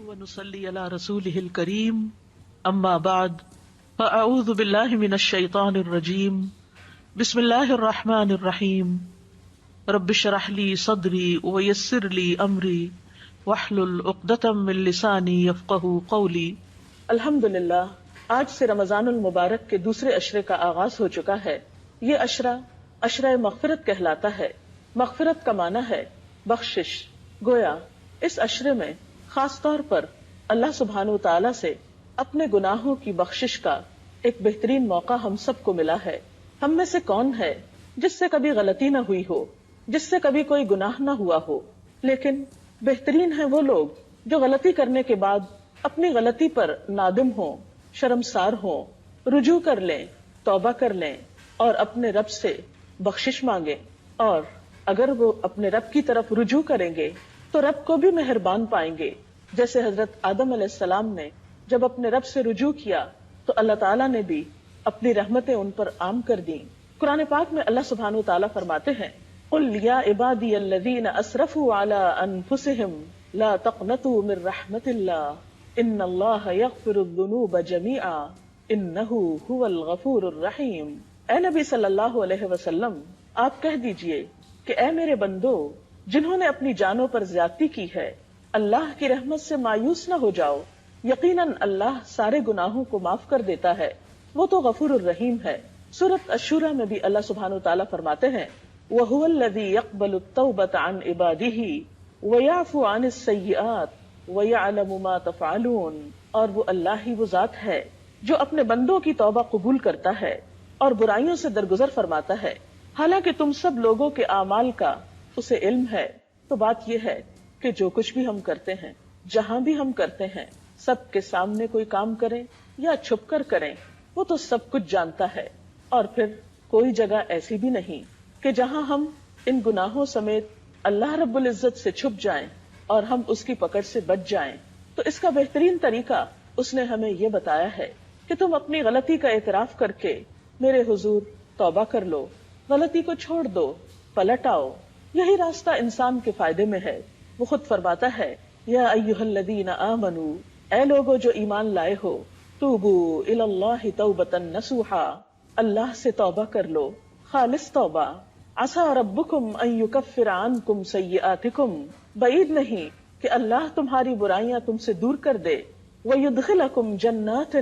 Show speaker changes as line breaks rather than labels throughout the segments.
ونصلي على رسوله الكريم أما بعد فأعوذ بالله من الشيطان الرجيم بسم الله الرحمن الرحيم رب اشرح لي صدري ويسر لي أمري واحلل عقدة من لساني يفقهوا قولي۔ الحمدللہ، آج سے رمضان المبارک کے دوسرے عشرے کا آغاز ہو چکا ہے۔ یہ عشرہ عشرہ مغفرت کہلاتا ہے۔ مغفرت کا معنی ہے بخشش۔ گویا اس عشرے میں خاص طور پر اللہ سبحانہ وتعالی سے اپنے گناہوں کی بخشش کا ایک بہترین موقع ہم سب کو ملا ہے۔ ہم میں سے کون ہے جس سے کبھی غلطی نہ ہوئی ہو، جس سے کبھی کوئی گناہ نہ ہوا ہو؟ لیکن بہترین ہیں وہ لوگ جو غلطی کرنے کے بعد اپنی غلطی پر نادم ہوں، شرمسار ہوں، رجوع کر لیں، توبہ کر لیں اور اپنے رب سے بخشش مانگیں۔ اور اگر وہ اپنے رب کی طرف رجوع کریں گے تو رب کو بھی مہربان پائیں گے، جیسے حضرت آدم علیہ السلام نے جب اپنے رب سے رجوع کیا تو اللہ تعالیٰ نے بھی اپنی رحمتیں ان پر عام کر دیں۔ قرآن پاک میں اللہ سبحانہ وتعالیٰ فرماتے ہیں قُلْ يَا عِبَادِيَ الَّذِينَ أَسْرَفُوا عَلَىٰ أَنفُسِهِمْ لَا تَقْنَطُوا مِن رَحْمَةِ اللَّهِ إِنَّ اللَّهَ يَغْفِرُ الذُّنُوبَ جَمِيعًا إِنَّهُ هُوَ الْغَفُورُ الرَّحِيمُ۔ اے نبی صلی اللہ علیہ وسلم، آپ کہہ دیجئے کہ اے میرے بندو جنہوں نے اپنی جانوں پر زیادتی کی ہے، اللہ کی رحمت سے مایوس نہ ہو جاؤ، یقیناً اللہ سارے گناہوں کو معاف کر دیتا ہے، وہ تو غفور الرحیم ہے۔ سورۃ الشورى میں بھی اللہ سبحانہ وتعالیٰ فرماتے ہیں وَهُوَ الَّذِي يَقْبَلُ التَّوْبَةَ عَنْ عِبَادِهِ وَيَعْفُو عَنِ السَّيِّئَاتِ وَيَعْلَمُ مَا تَفْعَلُونَ، اور وہ اللہ ہی وہ ذات ہے جو اپنے بندوں کی توبہ قبول کرتا ہے اور برائیوں سے درگزر فرماتا ہے، حالانکہ تم سب لوگوں کے اعمال کا اسے علم ہے۔ تو بات یہ ہے کہ جو کچھ بھی ہم کرتے ہیں، جہاں بھی ہم کرتے ہیں، سب کے سامنے کوئی کام کریں یا چھپ کر کریں، وہ تو سب کچھ جانتا ہے۔ اور پھر کوئی جگہ ایسی بھی نہیں کہ جہاں ہم ان گناہوں سمیت اللہ رب العزت سے چھپ جائیں اور ہم اس کی پکڑ سے بچ جائیں۔ تو اس کا بہترین طریقہ اس نے ہمیں یہ بتایا ہے کہ تم اپنی غلطی کا اعتراف کر کے میرے حضور توبہ کر لو، غلطی کو چھوڑ دو، پلٹ آؤ۔ یہی راستہ انسان کے فائدے میں ہے۔ وہ خود فرماتا ہے یا ایھا الذین آمنوا، اے لوگو جو ایمان لائے ہو، توبوا الی اللہ توبۃ نصوحا، اللہ سے توبہ کر لو، خالص توبہ۔ عسیٰ ربکم ان یکفر عنکم سیئاتکم، بعید نہیں کہ اللہ تمہاری برائیاں تم سے دور کر دے، ویدخلکم جنات،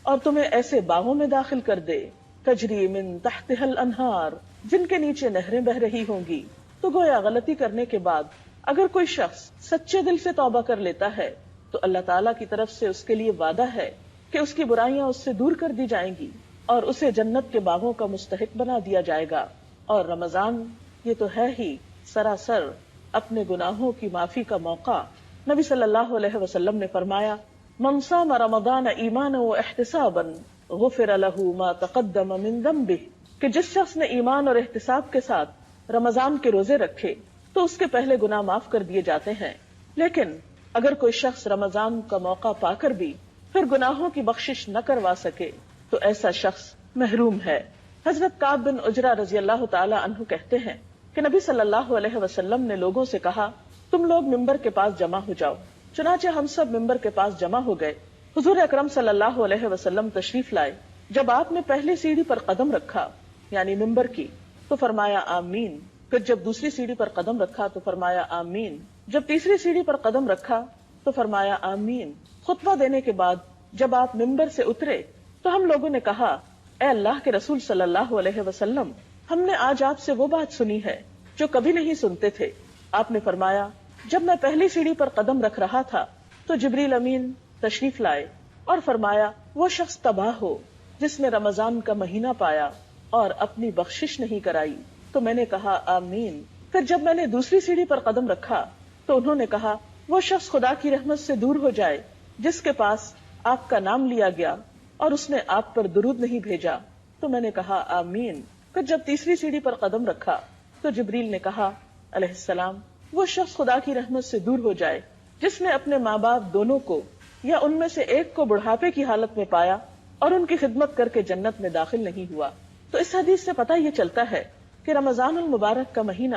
اور تمہیں ایسے باغوں میں داخل کر دے، تجری من تحتها الانہار، جن کے نیچے نہریں بہ رہی ہوں گی۔ تو گویا غلطی کرنے کے بعد اگر کوئی شخص سچے دل سے توبہ کر لیتا ہے تو اللہ تعالیٰ کی طرف سے اس کے لیے وعدہ ہے کہ اس کی برائیاں اس سے دور کر دی جائیں گی اور اسے جنت کے باغوں کا مستحق بنا دیا جائے گا۔ اور رمضان یہ تو ہے ہی سراسر اپنے گناہوں کی معافی کا موقع۔ نبی صلی اللہ علیہ وسلم نے فرمایا من صام رمضان ایمانا واحتسابا غفر له ما تقدم من ذنبه، کہ جس شخص نے ایمان اور احتساب کے ساتھ رمضان کے روزے رکھے تو اس کے پہلے گناہ معاف کر دیے جاتے ہیں۔ لیکن اگر کوئی شخص رمضان کا موقع پا کر بھی پھر گناہوں کی بخشش نہ کروا سکے تو ایسا شخص محروم ہے۔ حضرت کعب بن عجرہ رضی اللہ تعالی عنہ کہتے ہیں کہ نبی صلی اللہ علیہ وسلم نے لوگوں سے کہا تم لوگ ممبر کے پاس جمع ہو جاؤ۔ چنانچہ ہم سب ممبر کے پاس جمع ہو گئے۔ حضور اکرم صلی اللہ علیہ وسلم تشریف لائے۔ جب آپ نے پہلی سیڑھی پر قدم رکھا یعنی ممبر کی تو فرمایا آمین، پھر جب دوسری سیڑھی پر قدم رکھا تو فرمایا آمین، جب تیسری سیڑھی پر قدم رکھا تو فرمایا آمین۔ خطبہ دینے کے بعد جب آپ ممبر سے اترے تو ہم لوگوں نے کہا اے اللہ کے رسول صلی اللہ علیہ وسلم، ہم نے آج آپ سے وہ بات سنی ہے جو کبھی نہیں سنتے تھے۔ آپ نے فرمایا جب میں پہلی سیڑھی پر قدم رکھ رہا تھا تو جبریل امین تشریف لائے اور فرمایا وہ شخص تباہ ہو جس نے رمضان کا مہینہ پایا اور اپنی بخشش نہیں کرائی۔ تو میں نے کہا آمین۔ پھر جب میں نے دوسری سیڑھی پر قدم رکھا تو انہوں نے کہا وہ شخص خدا کی رحمت سے دور ہو جائے جس کے پاس آپ کا نام لیا گیا اور اس نے آپ پر درود نہیں بھیجا۔ تو میں نے کہا آمین۔ پھر جب تیسری سیڑھی پر قدم رکھا تو جبریل نے کہا علیہ السلام وہ شخص خدا کی رحمت سے دور ہو جائے جس نے اپنے ماں باپ دونوں کو یا ان میں سے ایک کو بڑھاپے کی حالت میں پایا اور ان کی خدمت کر کے جنت میں داخل نہیں ہوا۔ تو اس حدیث سے پتہ یہ چلتا ہے کہ رمضان المبارک کا مہینہ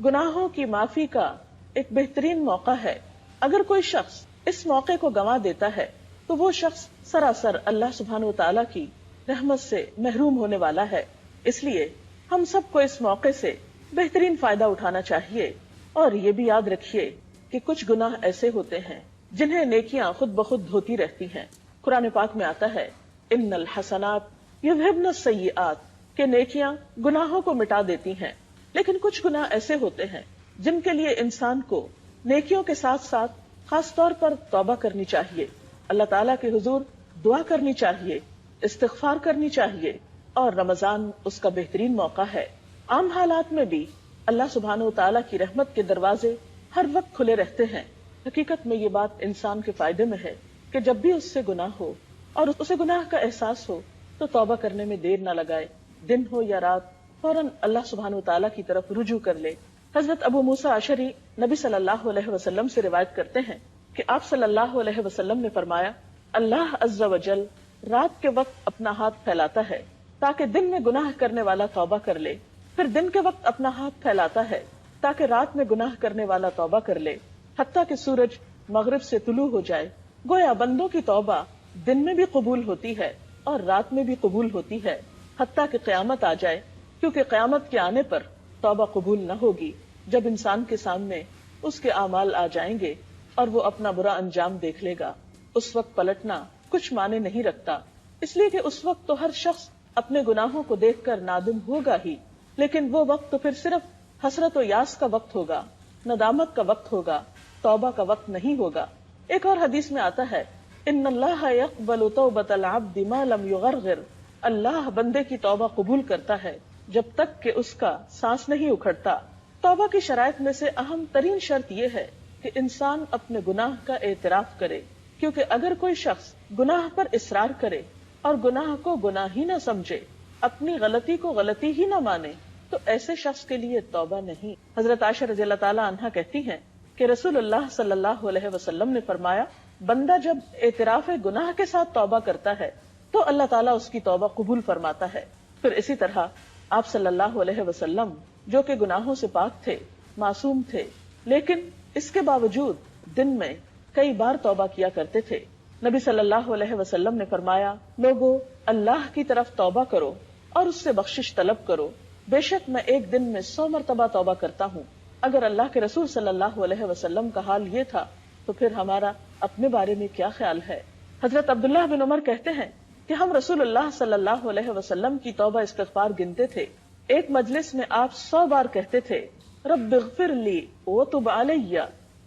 گناہوں کی معافی کا ایک بہترین موقع ہے۔ اگر کوئی شخص اس موقع کو گنوا دیتا ہے تو وہ شخص سراسر اللہ سبحانہ و تعالیٰ کی رحمت سے محروم ہونے والا ہے. اس لیے ہم سب کو اس موقع سے بہترین فائدہ اٹھانا چاہیے. اور یہ بھی یاد رکھیے کہ کچھ گناہ ایسے ہوتے ہیں جنہیں نیکیاں خود بخود دھوتی رہتی ہیں. قرآن پاک میں آتا ہے ان الحسنات یذہبن السیئات کہ نیکیاں گناہوں کو مٹا دیتی ہیں. لیکن کچھ گناہ ایسے ہوتے ہیں جن کے لیے انسان کو نیکیوں کے ساتھ ساتھ خاص طور پر توبہ کرنی چاہیے, اللہ تعالیٰ کے حضور دعا کرنی چاہیے, استغفار کرنی چاہیے. اور رمضان اس کا بہترین موقع ہے. عام حالات میں بھی اللہ سبحانہ و تعالیٰ کی رحمت کے دروازے ہر وقت کھلے رہتے ہیں. حقیقت میں یہ بات انسان کے فائدے میں ہے کہ جب بھی اس سے گناہ ہو اور اسے گناہ کا احساس ہو تو توبہ کرنے میں دیر نہ لگائے. دن ہو یا رات فوراً اللہ سبحانہ و تعالیٰ کی طرف رجوع کر لے. حضرت ابو موسیٰ اشعری نبی صلی اللہ علیہ وسلم سے روایت کرتے ہیں کہ آپ صلی اللہ علیہ وسلم نے فرمایا اللہ عز و جل رات کے وقت اپنا ہاتھ پھیلاتا ہے تاکہ دن میں گناہ کرنے والا توبہ کر لے, پھر دن کے وقت اپنا ہاتھ پھیلاتا ہے تاکہ رات میں گناہ کرنے والا توبہ کر لے, حتیٰ کہ سورج مغرب سے طلوع ہو جائے. گویا بندوں کی توبہ دن میں بھی قبول ہوتی ہے اور رات میں بھی قبول ہوتی ہے, حتیٰ کہ قیامت آ جائے, کیونکہ قیامت کے آنے پر توبہ قبول نہ ہوگی جب انسان کے سامنے اس کے اعمال آ جائیں گے اور وہ اپنا برا انجام دیکھ لے گا. اس وقت پلٹنا کچھ معنی نہیں رکھتا, اس لیے کہ اس وقت تو ہر شخص اپنے گناہوں کو دیکھ کر نادم ہوگا ہی, لیکن وہ وقت تو پھر صرف حسرت و یاس کا وقت ہوگا, ندامت کا وقت ہوگا, توبہ کا وقت نہیں ہوگا. ایک اور حدیث میں آتا ہے ان اللہ یقبل توبۃ العبد ما لم یغرغر, اللہ بندے کی توبہ قبول کرتا ہے جب تک کہ اس کا سانس نہیں اکھڑتا. توبہ کی شرائط میں سے اہم ترین شرط یہ ہے کہ انسان اپنے گناہ کا اعتراف کرے, کیونکہ اگر کوئی شخص گناہ پر اصرار کرے اور گناہ کو گناہ ہی نہ سمجھے, اپنی غلطی کو غلطی ہی نہ مانے, تو ایسے شخص کے لیے توبہ نہیں. حضرت عائشہ رضی اللہ تعالی عنہا کہتی ہیں کہ رسول اللہ صلی اللہ علیہ وسلم نے فرمایا بندہ جب اعتراف گناہ کے ساتھ توبہ کرتا ہے تو اللہ تعالیٰ اس کی توبہ قبول فرماتا ہے. پھر اسی طرح آپ صلی اللہ علیہ وسلم جو کہ گناہوں سے پاک تھے, معصوم تھے, لیکن اس کے باوجود دن میں کئی بار توبہ کیا کرتے تھے. نبی صلی اللہ علیہ وسلم نے فرمایا لوگو اللہ کی طرف توبہ کرو اور اس سے بخشش طلب کرو, بے شک میں ایک دن میں 100 مرتبہ توبہ کرتا ہوں. اگر اللہ کے رسول صلی اللہ علیہ وسلم کا حال یہ تھا تو پھر ہمارا اپنے بارے میں کیا خیال ہے. حضرت عبداللہ بن عمر کہتے ہیں کہ ہم رسول اللہ صلی اللہ علیہ وسلم کی توبہ استغفار گنتے تھے. ایک مجلس میں آپ 100 بار کہتے تھے رب اغفر لی وتب علی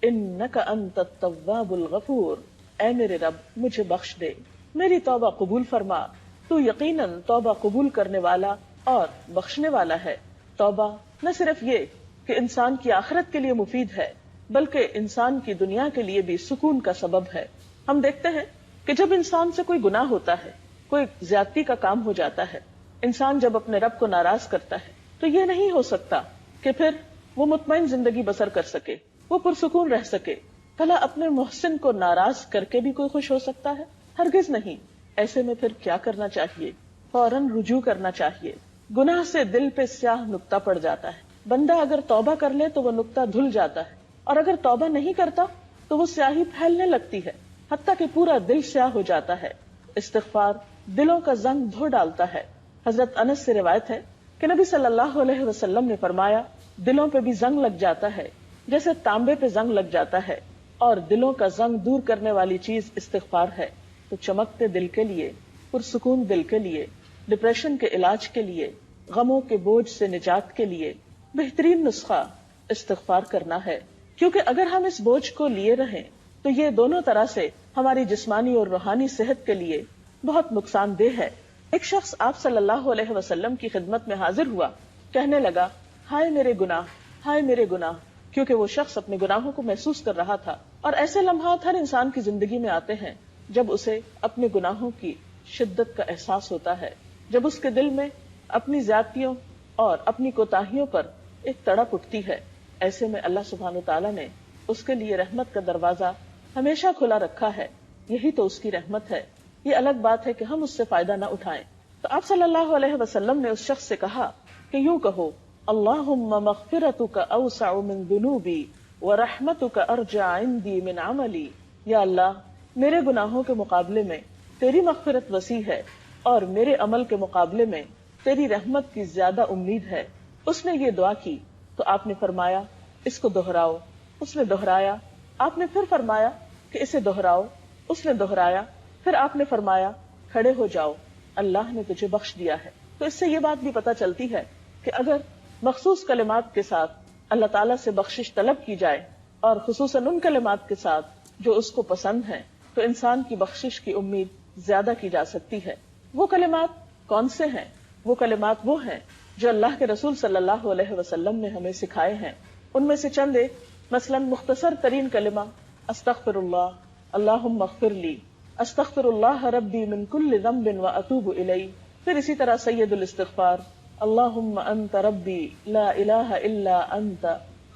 انک انت التواب الغفور, اے میرے رب مجھے بخش دے, میری توبہ قبول فرما, تو یقیناً توبہ قبول کرنے والا اور بخشنے والا ہے. توبہ نہ صرف یہ کہ انسان کی آخرت کے لیے مفید ہے بلکہ انسان کی دنیا کے لیے بھی سکون کا سبب ہے. ہم دیکھتے ہیں کہ جب انسان سے کوئی گناہ ہوتا ہے, کوئی زیادتی کا کام ہو جاتا ہے, انسان جب اپنے رب کو ناراض کرتا ہے تو یہ نہیں ہو سکتا کہ پھر وہ مطمئن زندگی بسر کر سکے, وہ پرسکون رہ سکے. بھلا اپنے محسن کو ناراض کر کے بھی کوئی خوش ہو سکتا ہے؟ ہرگز نہیں. ایسے میں پھر کیا کرنا چاہیے؟ فوراً رجوع کرنا چاہیے. گناہ سے دل پہ سیاہ نقطہ پڑ جاتا ہے. بندہ اگر توبہ کر لے تو وہ نقطہ دھل جاتا ہے, اور اگر توبہ نہیں کرتا تو وہ سیاہی پھیلنے لگتی ہے حتیٰ کہ پورا دل سیاہ ہو جاتا ہے. استغفار دلوں کا زنگ دھو ڈالتا ہے. حضرت انس سے روایت ہے کہ نبی صلی اللہ علیہ وسلم نے فرمایا دلوں پہ بھی زنگ لگ جاتا ہے جیسے تانبے پہ زنگ لگ جاتا ہے, اور دلوں کا زنگ دور کرنے والی چیز استغفار ہے. تو چمکتے دل کے لیے, پرسکون دل کے لیے, ڈپریشن کے علاج کے لیے, غموں کے بوجھ سے نجات کے لیے بہترین نسخہ استغفار کرنا ہے. کیونکہ اگر ہم اس بوجھ کو لیے رہیں تو یہ دونوں طرح سے ہماری جسمانی اور روحانی صحت کے لیے بہت نقصان دہ ہے. ایک شخص آپ صلی اللہ علیہ وسلم کی خدمت میں حاضر ہوا, کہنے لگا ہائے میرے گناہ, ہائے میرے گناہ, کیونکہ وہ شخص اپنے گناہوں کو محسوس کر رہا تھا. اور ایسے لمحات ہر انسان کی زندگی میں آتے ہیں جب اسے اپنے گناہوں کی شدت کا احساس ہوتا ہے, جب اس کے دل میں اپنی زیادتیوں اور اپنی کوتاہیوں پر ایک تڑپ اٹھتی ہے. ایسے میں اللہ سبحانہ وتعالی نے اس کے لیے رحمت کا دروازہ ہمیشہ کھلا رکھا ہے. یہی تو اس کی رحمت ہے. یہ الگ بات ہے کہ ہم اس سے فائدہ نہ اٹھائیں. تو آپ صلی اللہ علیہ وسلم نے اس شخص سے کہا کہ یوں کہو اللہم مغفرتک اوسع من ذنوبی ورحمتک ارجع عندی من عملی, یا اللہ میرے گناہوں کے مقابلے میں تیری مغفرت وسیع ہے اور میرے عمل کے مقابلے میں تیری رحمت کی زیادہ امید ہے. اس نے یہ دعا کی تو آپ نے فرمایا اس کو دہراؤ. اس نے دہرایا. آپ نے پھر فرمایا کہ اسے دہراؤ. اس نے دہرایا. پھر آپ نے فرمایا کھڑے ہو جاؤ، اللہ نے تجھے بخش دیا ہے. تو اس سے یہ بات بھی پتہ چلتی ہے کہ اگر مخصوص کلمات کے ساتھ اللہ تعالیٰ سے بخشش طلب کی جائے اور خصوصاً ان کلمات کے ساتھ جو اس کو پسند ہیں، تو انسان کی بخشش کی امید زیادہ کی جا سکتی ہے. وہ کلمات کون سے ہیں؟ وہ کلمات وہ ہیں جو اللہ کے رسول صلی اللہ علیہ وسلم نے ہمیں سکھائے ہیں. ان میں سے چند ایک، مثلاً مختصر ترین کلمہ استغفر اللہ، اللہم اغفر لی، استغفر اللہ ربی من کل ذنب واتوب الیہ. پھر اسی طرح سید الاستغفار، اللہم انت ربی لا الہ الا انت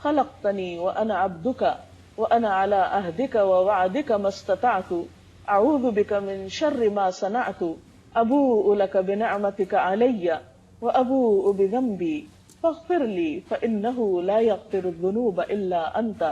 خلقتنی وانا عبدک وانا علی عہدک ووعدک ما استطعت اعوذ بک من شر ما صنعت ابوء لک بنعمتک علی وابوء بذنبی فاغفر لی فانہ لا یغفر الذنوب الا انت.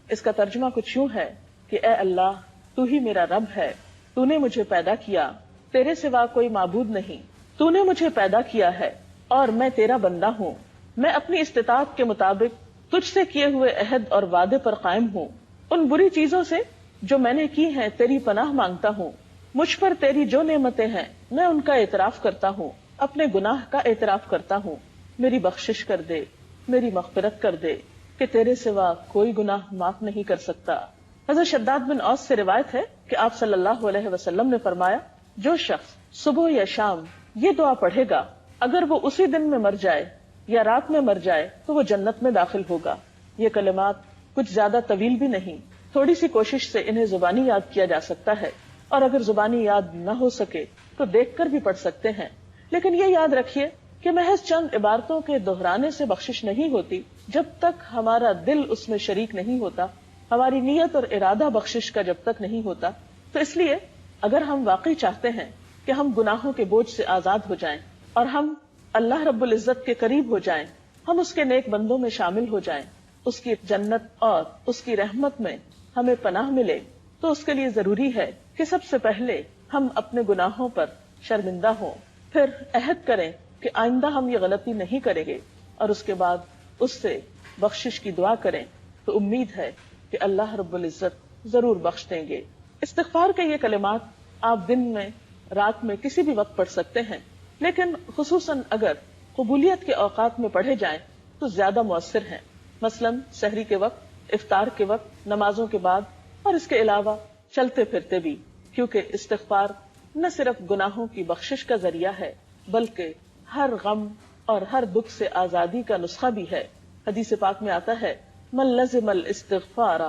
اس کا ترجمہ کچھ یوں ہے کہ اے اللہ تو ہی میرا رب ہے، تو نے مجھے پیدا کیا، تیرے سوا کوئی معبود نہیں، تو نے مجھے پیدا کیا ہے اور میں تیرا بندہ ہوں. میں اپنی استطاعت کے مطابق تجھ سے کیے ہوئے عہد اور وعدے پر قائم ہوں. ان بری چیزوں سے جو میں نے کی ہیں تیری پناہ مانگتا ہوں. مجھ پر تیری جو نعمتیں ہیں میں ان کا اعتراف کرتا ہوں، اپنے گناہ کا اعتراف کرتا ہوں. میری بخشش کر دے، میری مغفرت کر دے کہ تیرے سوا کوئی گناہ معاف نہیں کر سکتا. حضرت شداد بن اوس سے روایت ہے کہ آپ صلی اللہ علیہ وسلم نے فرمایا جو شخص صبح یا شام یہ دعا پڑھے گا، اگر وہ اسی دن میں مر جائے یا رات میں مر جائے تو وہ جنت میں داخل ہوگا. یہ کلمات کچھ زیادہ طویل بھی نہیں، تھوڑی سی کوشش سے انہیں زبانی یاد کیا جا سکتا ہے، اور اگر زبانی یاد نہ ہو سکے تو دیکھ کر بھی پڑھ سکتے ہیں. لیکن یہ یاد رکھیے کہ محض چند عبارتوں کے دہرانے سے بخشش نہیں ہوتی جب تک ہمارا دل اس میں شریک نہیں ہوتا، ہماری نیت اور ارادہ بخشش کا جب تک نہیں ہوتا. تو اس لیے اگر ہم واقعی چاہتے ہیں کہ ہم گناہوں کے بوجھ سے آزاد ہو جائیں اور ہم اللہ رب العزت کے قریب ہو جائیں، ہم اس کے نیک بندوں میں شامل ہو جائیں، اس کی جنت اور اس کی رحمت میں ہمیں پناہ ملے، تو اس کے لیے ضروری ہے کہ سب سے پہلے ہم اپنے گناہوں پر شرمندہ ہوں، پھر عہد کریں کہ آئندہ ہم یہ غلطی نہیں کریں گے، اور اس کے بعد اس سے بخشش کی دعا کریں. تو امید ہے کہ اللہ رب العزت ضرور بخش دیں گے. استغفار کے یہ کلمات آپ دن میں، رات میں، کسی بھی وقت پڑھ سکتے ہیں، لیکن خصوصاً اگر قبولیت کے اوقات میں پڑھے جائیں تو زیادہ مؤثر ہیں. مثلاً سحری کے وقت، افطار کے وقت، نمازوں کے بعد، اور اس کے علاوہ چلتے پھرتے بھی، کیونکہ استغفار نہ صرف گناہوں کی بخشش کا ذریعہ ہے بلکہ ہر غم اور ہر دکھ سے آزادی کا نسخہ بھی ہے. حدیث پاک میں آتا ہے من لزم الاستغفار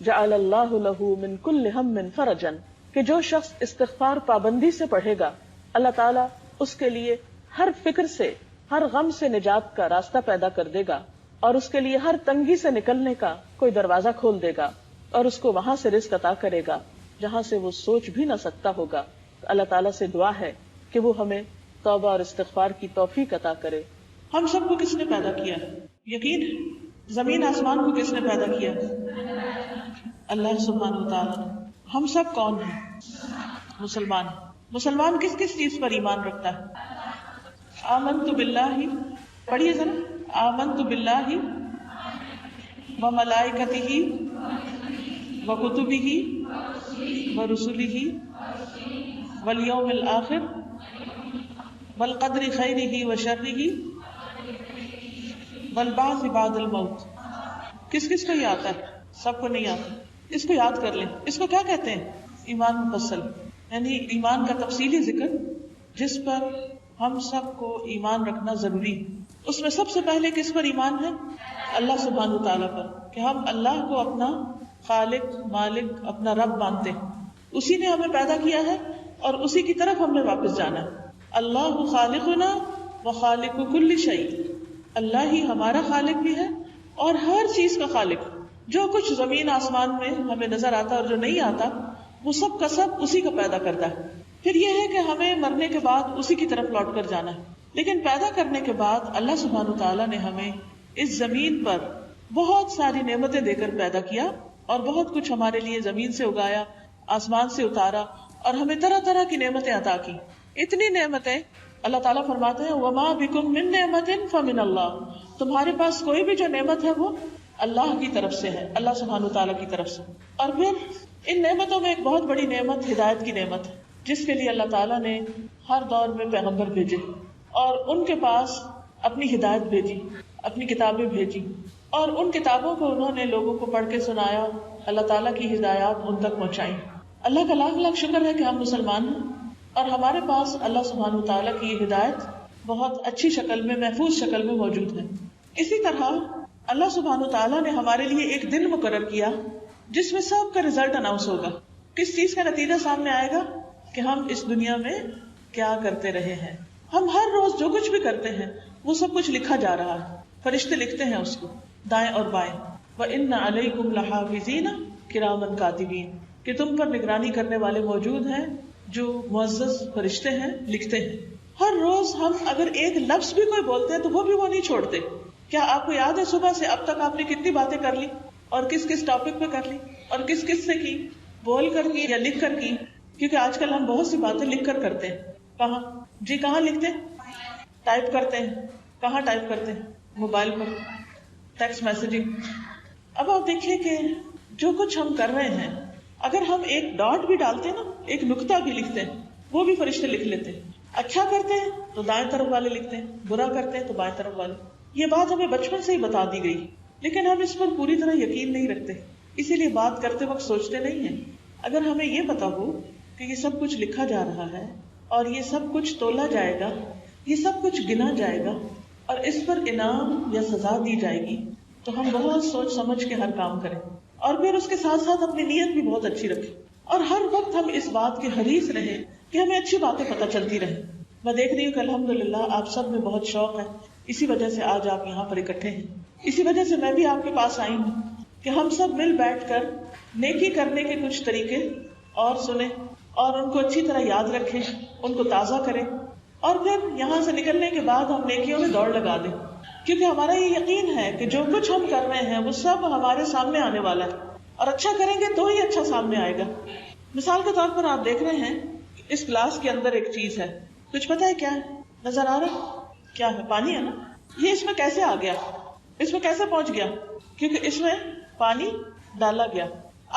جعل اللہ له من كل هم فرجا، کہ جو شخص استغفار پابندی سے پڑھے گا اللہ تعالیٰ اس کے لیے ہر فکر سے، ہر غم سے نجات کا راستہ پیدا کر دے گا، اور اس کے لیے ہر تنگی سے نکلنے کا کوئی دروازہ کھول دے گا، اور اس کو وہاں سے رزق عطا کرے گا جہاں سے وہ سوچ بھی نہ سکتا ہوگا. اللہ تعالیٰ سے دعا ہے کہ وہ ہمیں توبہ اور استغفار کی توفیق عطا کرے. ہم سب کو کس نے پیدا کیا؟ یقین ہے زمین آسمان کو کس نے پیدا کیا؟ اللہ سبحانہ و تعالیٰ نے. ہم سب کون ہیں؟ مسلمان. مسلمان کس کس چیز پر ایمان رکھتا ہے؟ آمنت باللہ، پڑھیے ذرا، آمنت باللہ و ملائکتہ و کتبہ و رسلہ والیوم الآخر والقدر خیرہ و شرہ والبعث بعد الموت. کس کس کو یہ آتا ہے؟ سب کو نہیں آتا. اس کو یاد کر لیں. اس کو کیا کہتے ہیں؟ ایمان مفصل، یعنی ایمان کا تفصیلی ذکر جس پر ہم سب کو ایمان رکھنا ضروری ہے. اس میں سب سے پہلے کس پر ایمان ہے؟ اللہ سبحانہ و تعالیٰ پر، کہ ہم اللہ کو اپنا خالق، مالک، اپنا رب مانتے ہیں. اسی نے ہمیں پیدا کیا ہے اور اسی کی طرف ہم نے واپس جانا ہے. اللہ خالقنا و خالق کل شیء، اللہ ہی ہمارا خالق بھی ہے اور ہر چیز کا خالق. جو کچھ زمین آسمان میں ہمیں نظر آتا اور جو نہیں آتا وہ سب کا سب اسی کا پیدا کرتا ہے. پھر یہ ہے کہ ہمیں مرنے کے بعد اسی کی طرف لوٹ کر جانا ہے. لیکن پیدا کرنے کے بعد اللہ سبحانہ تعالیٰ نے ہمیں اس زمین پر بہت ساری نعمتیں دے کر پیدا کیا، اور بہت کچھ ہمارے لیے زمین سے اگایا، آسمان سے اتارا، اور ہمیں طرح طرح کی نعمتیں عطا کی. اتنی نعمتیں اللہ تعالیٰ فرماتے ہیں وَمَا بِكُم مِّن نِّعْمَةٍ فَمِنَ اللَّهِ، تمہارے پاس کوئی بھی جو نعمت ہے وہ اللہ کی طرف سے ہے، اللہ سبحانہ تعالیٰ کی طرف سے. اور پھر ان نعمتوں میں ایک بہت بڑی نعمت ہدایت کی نعمت ہے، جس کے لیے اللہ تعالیٰ نے ہر دور میں پیغمبر بھیجے اور ان کے پاس اپنی ہدایت بھیجی، اپنی کتابیں بھیجی، اور ان کتابوں کو انہوں نے لوگوں کو پڑھ کے سنایا، اللہ تعالیٰ کی ہدایات ان تک پہنچائی. اللہ کا لاکھ لاکھ شکر ہے کہ ہم مسلمان ہیں اور ہمارے پاس اللہ سبحانہ تعالیٰ کی ہدایت بہت اچھی شکل میں، محفوظ شکل میں موجود ہے. اسی طرح اللہ سبحانہ تعالیٰ نے ہمارے لیے ایک دن مقرر کیا جس میں سب کا رزلٹ اناؤنس ہوگا. کس چیز کا نتیجہ سامنے آئے گا؟ کہ ہم اس دنیا میں کیا کرتے رہے ہیں. ہم ہر روز جو کچھ بھی کرتے ہیں وہ سب کچھ لکھا جا رہا ہے. فرشتے لکھتے ہیں اس کو دائیں اور بائیں. وَإِنَّ عَلَيْكُمْ لَحَافِظِينَ كِرَامًا كَاتِبِينَ، کہ تم پر نگرانی کرنے والے موجود ہیں جو معزز فرشتے ہیں، لکھتے ہیں. ہر روز ہم اگر ایک لفظ بھی کوئی بولتے ہیں تو وہ بھی وہ نہیں چھوڑتے. کیا آپ کو یاد ہے صبح سے اب تک آپ نے کتنی باتیں کر لی اور کس کس ٹاپک پہ کر لی اور کس کس سے کی، بول کر کی یا لکھ کر کی؟ کیونکہ آج کل ہم بہت سی باتیں لکھ کر کرتے ہیں. کہاں جی کہاں لکھتے ہیں؟ ٹائپ کرتے ہیں. کہاں ٹائپ کرتے ہیں؟ موبائل پر ٹیکسٹ میسجنگ. اب آپ دیکھیے کہ جو کچھ ہم کر رہے ہیں، اگر ہم ایک ڈاٹ بھی ڈالتے ہیں نا، ایک نقطہ بھی لکھتے ہیں، وہ بھی فرشتے لکھ لیتے ہیں. اچھا کرتے ہیں تو دائیں طرف والے لکھتے ہیں، برا کرتے ہیں تو بائیں طرف والے. یہ بات ہمیں بچپن سے ہی بتا دی گئی، لیکن ہم اس پر پوری طرح یقین نہیں رکھتے، اسی لیے بات کرتے وقت سوچتے نہیں ہیں. اگر ہمیں یہ پتا ہو کہ یہ سب کچھ لکھا جا رہا ہے اور یہ سب کچھ تولا جائے گا، یہ سب کچھ گنا جائے گا اور اس پر انعام یا سزا دی جائے گی، تو ہم بہت سوچ سمجھ کے ہر کام کریں. اور پھر اس کے ساتھ ساتھ اپنی نیت بھی بہت اچھی رکھیں اور ہر وقت ہم اس بات کے حریص رہیں کہ ہمیں اچھی باتیں پتہ چلتی رہیں. میں دیکھ رہی ہوں کہ الحمدللہ آپ سب میں بہت شوق ہے، اسی وجہ سے آج آپ یہاں پر اکٹھے ہیں. اسی وجہ سے میں بھی آپ کے پاس آئی ہوں کہ ہم سب مل بیٹھ کر نیکی کرنے کے کچھ طریقے اور سنیں اور ان کو اچھی طرح یاد رکھیں، ان کو تازہ کریں، اور پھر یہاں سے نکلنے کے بعد ہم نیکیوں میں دوڑ لگا دیں. کیونکہ ہمارا یہ یقین ہے کہ جو کچھ ہم کر رہے ہیں وہ سب ہمارے سامنے آنے والا ہے، اور اچھا کریں گے تو ہی اچھا سامنے آئے گا. مثال کے طور پر آپ دیکھ رہے ہیں اس گلاس کے اندر ایک چیز ہے، کچھ پتا ہے کیا ہے؟ نظر آ رہا ہے کیا ہے؟ پانی ہے نا. یہ اس میں کیسے آ گیا؟ اس میں کیسے پہنچ گیا؟ کیونکہ اس میں پانی ڈالا گیا.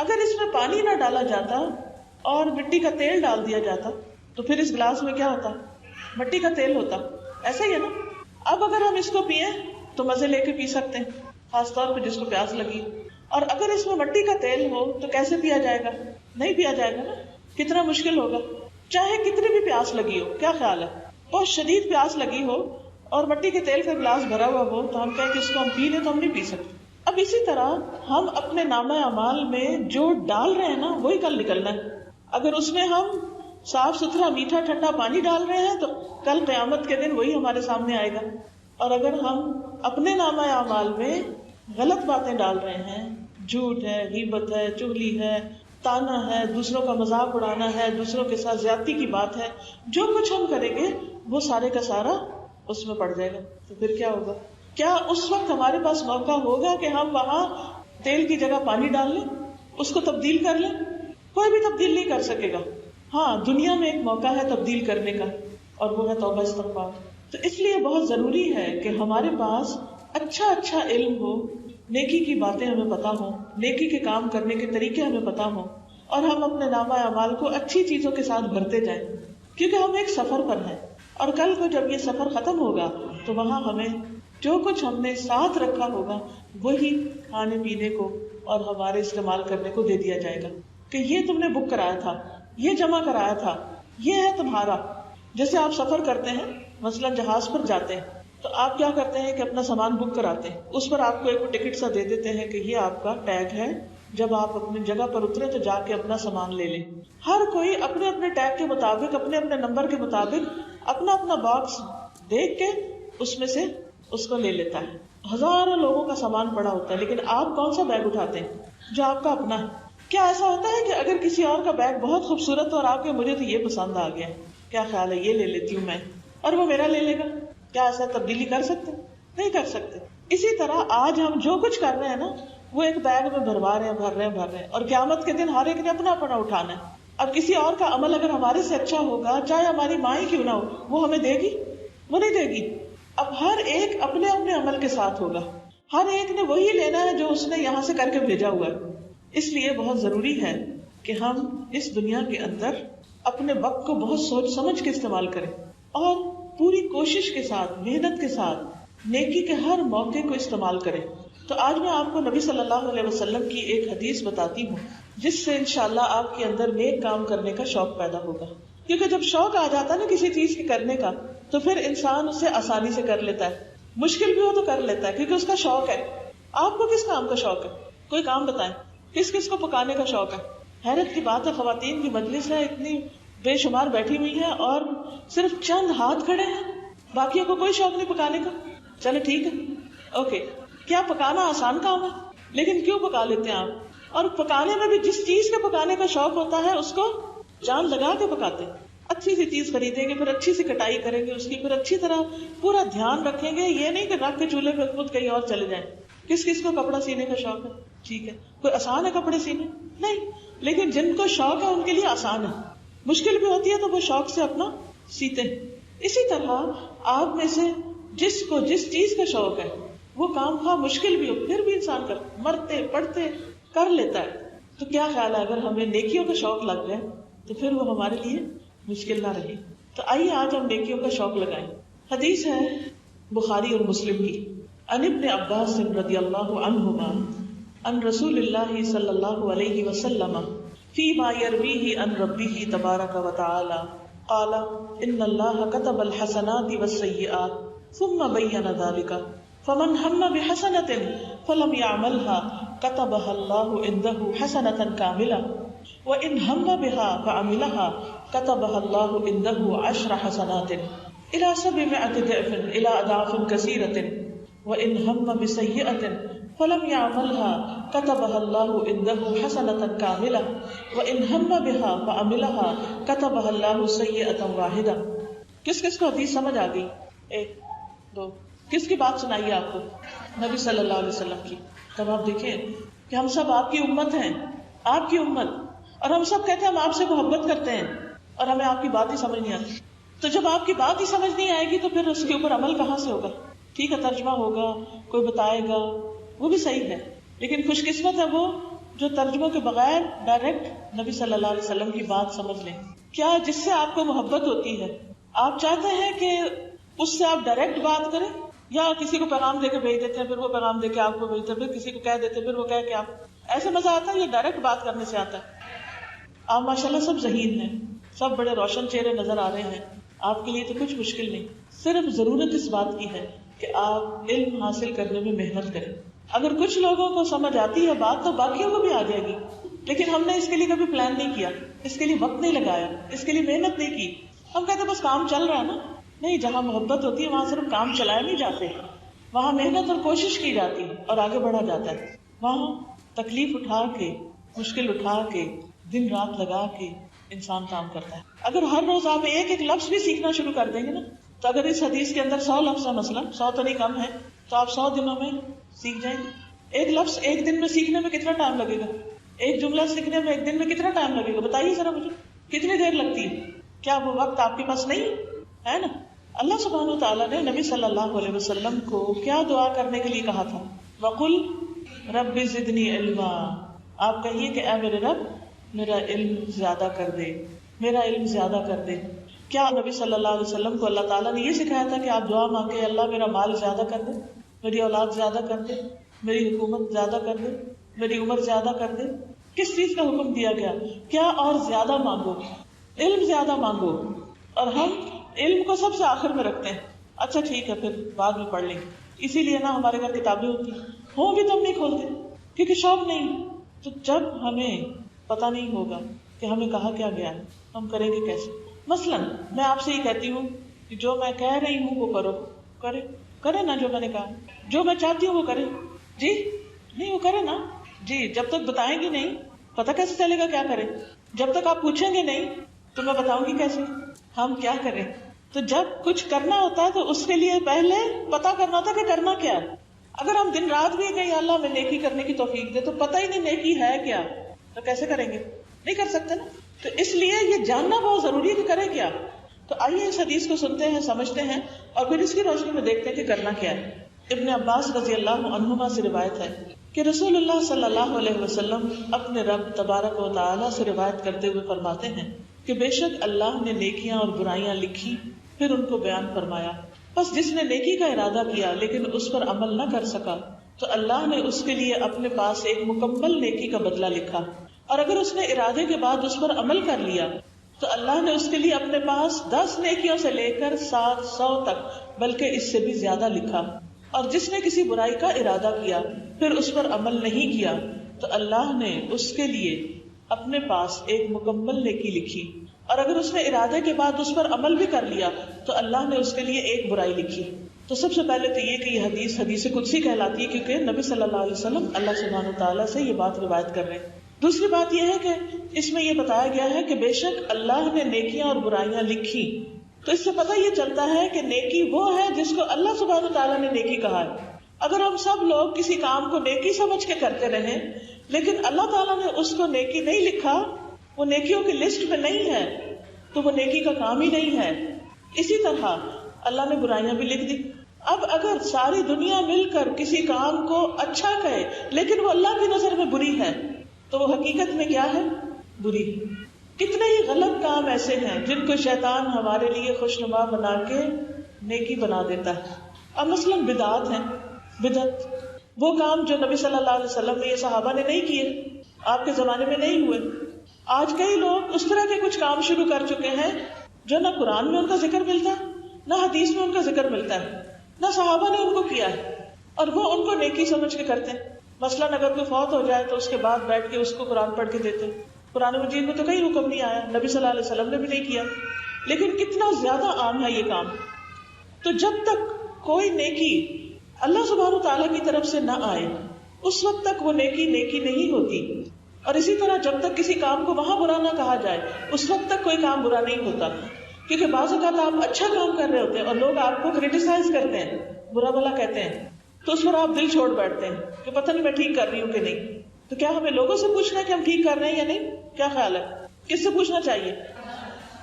اگر اس میں پانی نہ ڈالا جاتا اور مٹی کا تیل ڈال دیا جاتا تو پھر اس گلاس میں کیا ہوتا؟ مٹی کا تیل ہوتا. ایسا ہی ہے نا. اب اگر ہم اس کو پیئیں تو مزے لے کے پی سکتے ہیں، خاص طور پہ جس کو پیاس لگی. اور اگر اس میں مٹی کا تیل ہو تو کیسے پیا جائے گا؟ نہیں پیا جائے گا نا. کتنا مشکل ہوگا. چاہے کتنی بھی پیاس لگی ہو، کیا خیال ہے؟ بہت شدید پیاس لگی ہو اور مٹی کے تیل کا گلاس بھرا ہوا ہو تو ہم کہیں کہ اس کو ہم پی لیں تو ہم نہیں پی سکتے. اب اسی طرح ہم اپنے نامہ اعمال میں جو ڈال رہے ہیں نا وہی کل نکلنا ہے. اگر اس میں ہم صاف ستھرا میٹھا ٹھنڈا پانی ڈال رہے ہیں تو کل قیامت کے دن وہی ہمارے سامنے آئے گا. اور اگر ہم اپنے نامہ اعمال میں غلط باتیں ڈال رہے ہیں، جھوٹ ہے، غیبت ہے، چغلی ہے، تانا ہے، دوسروں کا مذاق اڑانا ہے، دوسروں کے ساتھ زیادتی کی بات ہے، جو کچھ ہم کریں گے وہ سارے کا سارا اس میں پڑ جائے گا. تو پھر کیا ہوگا؟ کیا اس وقت ہمارے پاس موقع ہوگا کہ ہم وہاں تیل کی جگہ پانی ڈال لیں، اس کو تبدیل کر لیں؟ کوئی بھی تبدیل نہیں کر سکے گا. ہاں دنیا میں ایک موقع ہے تبدیل کرنے کا، اور وہ ہے توبہ استغفار. تو اس لیے بہت ضروری ہے کہ ہمارے پاس اچھا علم ہو، نیکی کی باتیں ہمیں پتا ہوں، نیکی کے کام کرنے کے طریقے ہمیں پتا ہوں، اور ہم اپنے نامہ اعمال کو اچھی چیزوں کے ساتھ بھرتے جائیں. کیونکہ ہم ایک سفر پر ہیں اور کل کو جب یہ سفر ختم ہوگا تو وہاں ہمیں جو کچھ ہم نے ساتھ رکھا ہوگا وہی کھانے پینے کو اور ہمارے استعمال کرنے کو دے دیا جائے گا کہ یہ تم نے بک کرایا تھا، یہ جمع کرایا تھا، یہ ہے تمہارا. جیسے آپ سفر کرتے ہیں، مثلا جہاز پر جاتے ہیں تو آپ کیا کرتے ہیں کہ اپنا سامان بک کراتے ہیں، اس پر آپ کو ایک ٹکٹ سا دے دیتے ہیں کہ یہ آپ کا ٹیگ ہے، جب آپ اپنی جگہ پر اترے تو جا کے اپنا سامان لے لیں. ہر کوئی اپنے اپنے ٹیگ کے مطابق، اپنے اپنے نمبر کے مطابق اپنا اپنا باکس دیکھ کے اس میں سے اس کو لے لیتا ہے. ہزاروں لوگوں کا سامان پڑا ہوتا ہے، لیکن آپ کون سا بیگ اٹھاتے ہیں جو آپ کا اپنا ہے؟ کیا ایسا ہوتا ہے کہ اگر کسی اور کا بیگ بہت خوبصورت اور آپ کے مجھے تو یہ پسند آ گیا، کیا خیال ہے یہ لے لیتی ہوں میں، اور وہ میرا لے لے گا؟ کیا ایسا تبدیلی کر سکتے؟ نہیں کر سکتے. اسی طرح آج ہم جو کچھ کر رہے ہیں نا وہ ایک بیگ میں بھر رہے ہیں اور قیامت کے دن ہر ایک نے اپنا اپنا اٹھانا ہے. اب کسی اور کا عمل اگر ہمارے سے اچھا ہوگا، چاہے ہماری ماں ہی کیوں نہ ہو، وہ ہمیں دے گی؟ وہ نہیں دے گی. اب ہر ایک اپنے اپنے عمل کے ساتھ ہوگا، ہر ایک نے وہی لینا ہے جو اس نے یہاں سے کر کے بھیجا ہوا ہے. اس لیے بہت ضروری ہے کہ ہم اس دنیا کے اندر اپنے وقت کو بہت سوچ سمجھ کے استعمال کریں اور پوری کوشش کے ساتھ، محنت کے ساتھ نیکی کے ہر موقع کو استعمال کریں. تو آج میں آپ کو نبی صلی اللہ علیہ وسلم کی ایک حدیث بتاتی ہوں جس سے انشاءاللہ آپ کے اندر نیک کام کرنے کا شوق پیدا ہوگا. کیونکہ جب شوق آ جاتا ہے نا کسی چیز کے کرنے کا، تو پھر انسان اسے آسانی سے کر لیتا ہے، مشکل بھی ہو تو کر لیتا ہے کیونکہ اس کا شوق ہے. آپ کو کس کام کا شوق ہے؟ کوئی کام بتائیں. کس کس کو پکانے کا شوق ہے؟ حیرت کی بات ہے، خواتین کی مجلس ہے، اتنی بے شمار بیٹھی ہوئی ہیں اور صرف چند ہاتھ کھڑے ہیں، باقیوں کو کوئی شوق نہیں پکانے کا. چلے ٹھیک ہے، اوکے. کیا پکانا آسان کام ہے؟ لیکن کیوں پکا لیتے ہیں آپ؟ اور پکانے میں بھی جس چیز کے پکانے کا شوق ہوتا ہے اس کو جان لگا کے پکاتے ہیں. اچھی سی چیز خریدیں گے، پھر اچھی سی کٹائی کریں گے اس کی، پھر اچھی طرح پورا دھیان رکھیں گے. یہ نہیں کہ رکھ کے چولہے پہ خود کہیں اور چلے جائیں. کس کس کو کپڑا سینے کا شوق ہے؟ ٹھیک ہے، کوئی آسان ہے کپڑے سینے؟ نہیں. لیکن جن کو شوق ہے ان کے لیے آسان ہے. مشکل بھی ہوتی ہے تو وہ شوق سے اپنا سیتے ہیں. اسی طرح آپ میں سے جس کو جس چیز کا شوق ہے وہ کام خواہ مشکل بھی ہو پھر بھی انسان مرتے پڑھتے کر لیتا ہے. تو کیا خیال ہے اگر ہمیں نیکیوں کا شوق لگ جائے تو پھر وہ ہمارے لیے مشکل نہ رہے. تو آئیے آج ہم نیکیوں کا شوق لگائیں. حدیث ہے بخاری اور مسلم کی. عن ابن عباس رضی اللہ عنہما عن رسول اللہ صلی اللہ علیہ وسلم فيما يرويه عن ربه تبارك وتعالى قال ان الله كتب الحسنات والسيئات ثم بين ذلك فمن هم بحسنة فلم يعملها كتبها الله عنده حسنة كاملة وإن هم بها فعملها كتبها الله عنده 10 حسنات إلى 700 ضعف إلى أضعاف كثيرة وإن هم بسيئة فلم يعملها كتبها الله عنده حسنة كاملة وإن هم بها فعملها كتبها الله سيئة واحدة. کس کس کو حدیث سمجھ آ گئی؟ ایک دو. کس کی بات سنائیے آپ کو؟ نبی صلی اللہ علیہ وسلم کی. تب آپ دیکھیں کہ ہم سب آپ کی امت ہیں، آپ کی امت، اور ہم سب کہتے ہیں ہم آپ سے محبت کرتے ہیں اور ہمیں آپ کی بات ہی سمجھ نہیں آتی. تو جب آپ کی بات ہی سمجھ نہیں آئے گی تو پھر اس کے اوپر عمل کہاں سے ہوگا؟ ٹھیک ہے ترجمہ ہوگا، کوئی بتائے گا، وہ بھی صحیح ہے، لیکن خوش قسمت ہے وہ جو ترجموں کے بغیر ڈائریکٹ نبی صلی اللہ علیہ وسلم کی بات سمجھ لیں. کیا جس سے آپ کو محبت ہوتی ہے آپ چاہتے ہیں کہ اس سے آپ ڈائریکٹ بات کریں، یا کسی کو پیغام دے کے بھیج دیتے ہیں پھر وہ پیغام دے کے آپ کو بھیجتے ہیں، پھر کسی کو کہہ دیتے ہیں پھر وہ کہہ کے آپ؟ ایسے مزہ آتا ہے یا ڈائریکٹ بات کرنے سے آتا ہے؟ آپ ماشاءاللہ سب ذہین ہیں، سب بڑے روشن چہرے نظر آ رہے ہیں، آپ کے لیے تو کچھ مشکل نہیں. صرف ضرورت اس بات کی ہے کہ آپ علم حاصل کرنے میں محنت کریں. اگر کچھ لوگوں کو سمجھ آتی ہے بات تو باقیوں کو بھی آ جائے گی، لیکن ہم نے اس کے لیے کبھی پلان نہیں کیا، اس کے لیے وقت نہیں لگایا، اس کے لیے محنت نہیں کی. ہم کہتے بس کام چل رہا ہے نا. نہیں، جہاں محبت ہوتی ہے وہاں صرف کام چلائے نہیں جاتے، وہاں محنت اور کوشش کی جاتی ہے اور آگے بڑھا جاتا ہے. وہاں تکلیف اٹھا کے، مشکل اٹھا کے، دن رات لگا کے انسان کام کرتا ہے. اگر ہر روز آپ ایک ایک لفظ بھی سیکھنا شروع کر دیں گے نا، تو اگر اس حدیث کے اندر 100 لفظ ہے، مثلا 100 تو نہیں کم ہے، تو آپ 100 دنوں میں سیکھ جائیں گے. ایک لفظ ایک دن میں سیکھنے میں کتنا ٹائم لگے گا؟ ایک جملہ سیکھنے میں ایک دن میں کتنا ٹائم لگے گا؟ بتائیے ذرا مجھے، کتنی دیر لگتی ہے؟ کیا وہ وقت آپ کے پاس نہیں ہے نا؟ اللہ سبحانہ وتعالیٰ نے نبی صلی اللہ علیہ وسلم کو کیا دعا کرنے کے لیے کہا تھا؟ وَقُلْ رَبِّ زِدْنِي عِلْمًا. آپ کہیے کہ اے میرے رب میرا علم زیادہ کر دے، میرا علم زیادہ کر دے. کیا نبی صلی اللہ علیہ وسلم کو اللہ تعالیٰ نے یہ سکھایا تھا کہ آپ دعا مانگے اللہ میرا مال زیادہ کر دے، میری اولاد زیادہ کر دے، میری حکومت زیادہ کر دے، میری عمر زیادہ کر دے؟ کس چیز کا حکم دیا گیا؟ کیا اور زیادہ مانگو، علم زیادہ مانگو. اور ہم علم کو سب سے آخر میں رکھتے ہیں. اچھا ٹھیک ہے پھر بعد میں پڑھ لیں گے. اسی لیے نا ہمارے گھر کتابیں ہوتی ہوں بھی تو ہم نہیں کھولتے کیونکہ شوق نہیں. تو جب ہمیں پتہ نہیں ہوگا کہ ہمیں کہا کیا گیا ہے ہم کریں گے کیسے؟ مثلا میں آپ سے یہ کہتی ہوں کہ جو میں کہہ رہی ہوں وہ کرو، کرے نا جو میں نے کہا، جو میں چاہتی ہوں وہ کرے. جی نہیں، وہ کرے نا. جی جب تک بتائیں گی نہیں پتہ کیسے چلے گا کیا کریں؟ جب تک آپ پوچھیں گے نہیں تو میں بتاؤں گی کیسے ہم کیا کریں. تو جب کچھ کرنا ہوتا ہے تو اس کے لیے پہلے پتا کرنا ہوتا ہے کہ کرنا کیا ہے. اگر ہم دن رات بھی کہیں اللہ میں نیکی کرنے کی توفیق دے تو پتہ ہی نہیں نیکی ہے کیا، تو کیسے کریں گے؟ نہیں کر سکتے نا. تو اس لیے یہ جاننا بہت ضروری ہے کہ کریں کیا. تو آئیے اس حدیث کو سنتے ہیں، سمجھتے ہیں، اور پھر اس کی روشنی میں دیکھتے ہیں کہ کرنا کیا ہے. ابن عباس رضی اللہ عنہما سے روایت ہے کہ رسول اللہ صلی اللہ علیہ وسلم اپنے رب تبارک و تعالی سے روایت کرتے ہوئے فرماتے ہیں کہ بے شک اللہ نے نیکیاں اور برائیاں لکھی، پھر ان کو بیان فرمایا. بس جس نے نیکی کا ارادہ کیا لیکن اس پر عمل نہ کر سکا تو اللہ نے اس کے لیے اپنے پاس ایک مکمل نیکی کا بدلہ لکھا، اور اگر اس نے ارادے کے بعد اس پر عمل کر لیا تو اللہ نے اس کے لیے اپنے پاس 10 نیکیوں سے لے کر 700 تک بلکہ اس سے بھی زیادہ لکھا. اور جس نے کسی برائی کا ارادہ کیا پھر اس پر عمل نہیں کیا تو اللہ نے اس کے لیے اپنے پاس ایک مکمل نیکی لکھی، اور اگر اس نے ارادے کے بعد اس پر عمل بھی کر لیا تو اللہ نے اس کے لیے ایک برائی لکھی. تو سب سے پہلے تو یہ کہ یہ حدیث قدسی کہلاتی ہے، کیونکہ نبی صلی اللہ علیہ وسلم اللہ سبحانہ وتعالیٰ سے یہ بات روایت کر رہے ہیں. دوسری بات یہ ہے کہ اس میں یہ بتایا گیا ہے کہ بے شک اللہ نے نیکیاں اور برائیاں لکھی. تو اس سے پتہ یہ چلتا ہے کہ نیکی وہ ہے جس کو اللہ سبحانہ وتعالیٰ نے نیکی کہا ہے. اگر ہم سب لوگ کسی کام کو نیکی سمجھ کے کرتے رہیں لیکن اللہ تعالیٰ نے اس کو نیکی نہیں لکھا، وہ نیکیوں کی لسٹ میں نہیں ہے، تو وہ نیکی کا کام ہی نہیں ہے. اسی طرح اللہ نے برائیاں بھی لکھ دی. اب اگر ساری دنیا مل کر کسی کام کو اچھا کہے لیکن وہ اللہ کی نظر میں بری ہے تو وہ حقیقت میں کیا ہے؟ بری. کتنے ہی غلط کام ایسے ہیں جن کو شیطان ہمارے لیے خوشنما بنا کے نیکی بنا دیتا ہے. اب مثلاً بدعات ہیں. بدعت وہ کام جو نبی صلی اللہ علیہ وسلم نے، یہ صحابہ نے نہیں کیے، آپ کے زمانے میں نہیں ہوئے. آج کئی لوگ اس طرح کے کچھ کام شروع کر چکے ہیں جو نہ قرآن میں ان کا ذکر ملتا ہے، نہ حدیث میں ان کا ذکر ملتا ہے، نہ صحابہ نے ان کو کیا ہے، اور وہ ان کو نیکی سمجھ کے کرتے ہیں. مثلاً اگر کوئی فوت ہو جائے تو اس کے بعد بیٹھ کے اس کو قرآن پڑھ کے دیتے ہیں. قرآن مجید میں تو کہیں حکم نہیں آیا، نبی صلی اللہ علیہ وسلم نے بھی نہیں کیا، لیکن کتنا زیادہ عام ہے یہ کام. تو جب تک کوئی نیکی اللہ سبحانہ وتعالیٰ کی طرف سے نہ آئے اس وقت تک وہ نیکی نہیں ہوتی. اور اسی طرح جب تک کسی کام کو وہاں برا نہ کہا جائے اس وقت تک کوئی کام برا نہیں ہوتا. کیونکہ بعض اوقات آپ اچھا کام کر رہے ہوتے ہیں اور لوگ آپ کو کرٹیسائز کرتے ہیں، برا بھلا کہتے ہیں، تو اس پر آپ دل چھوڑ بیٹھتے ہیں کہ پتہ نہیں میں ٹھیک کر رہی ہوں کہ نہیں. تو کیا ہمیں لوگوں سے پوچھنا ہے کہ ہم ٹھیک کر رہے ہیں یا نہیں؟ کیا خیال ہے؟ کس سے پوچھنا چاہیے؟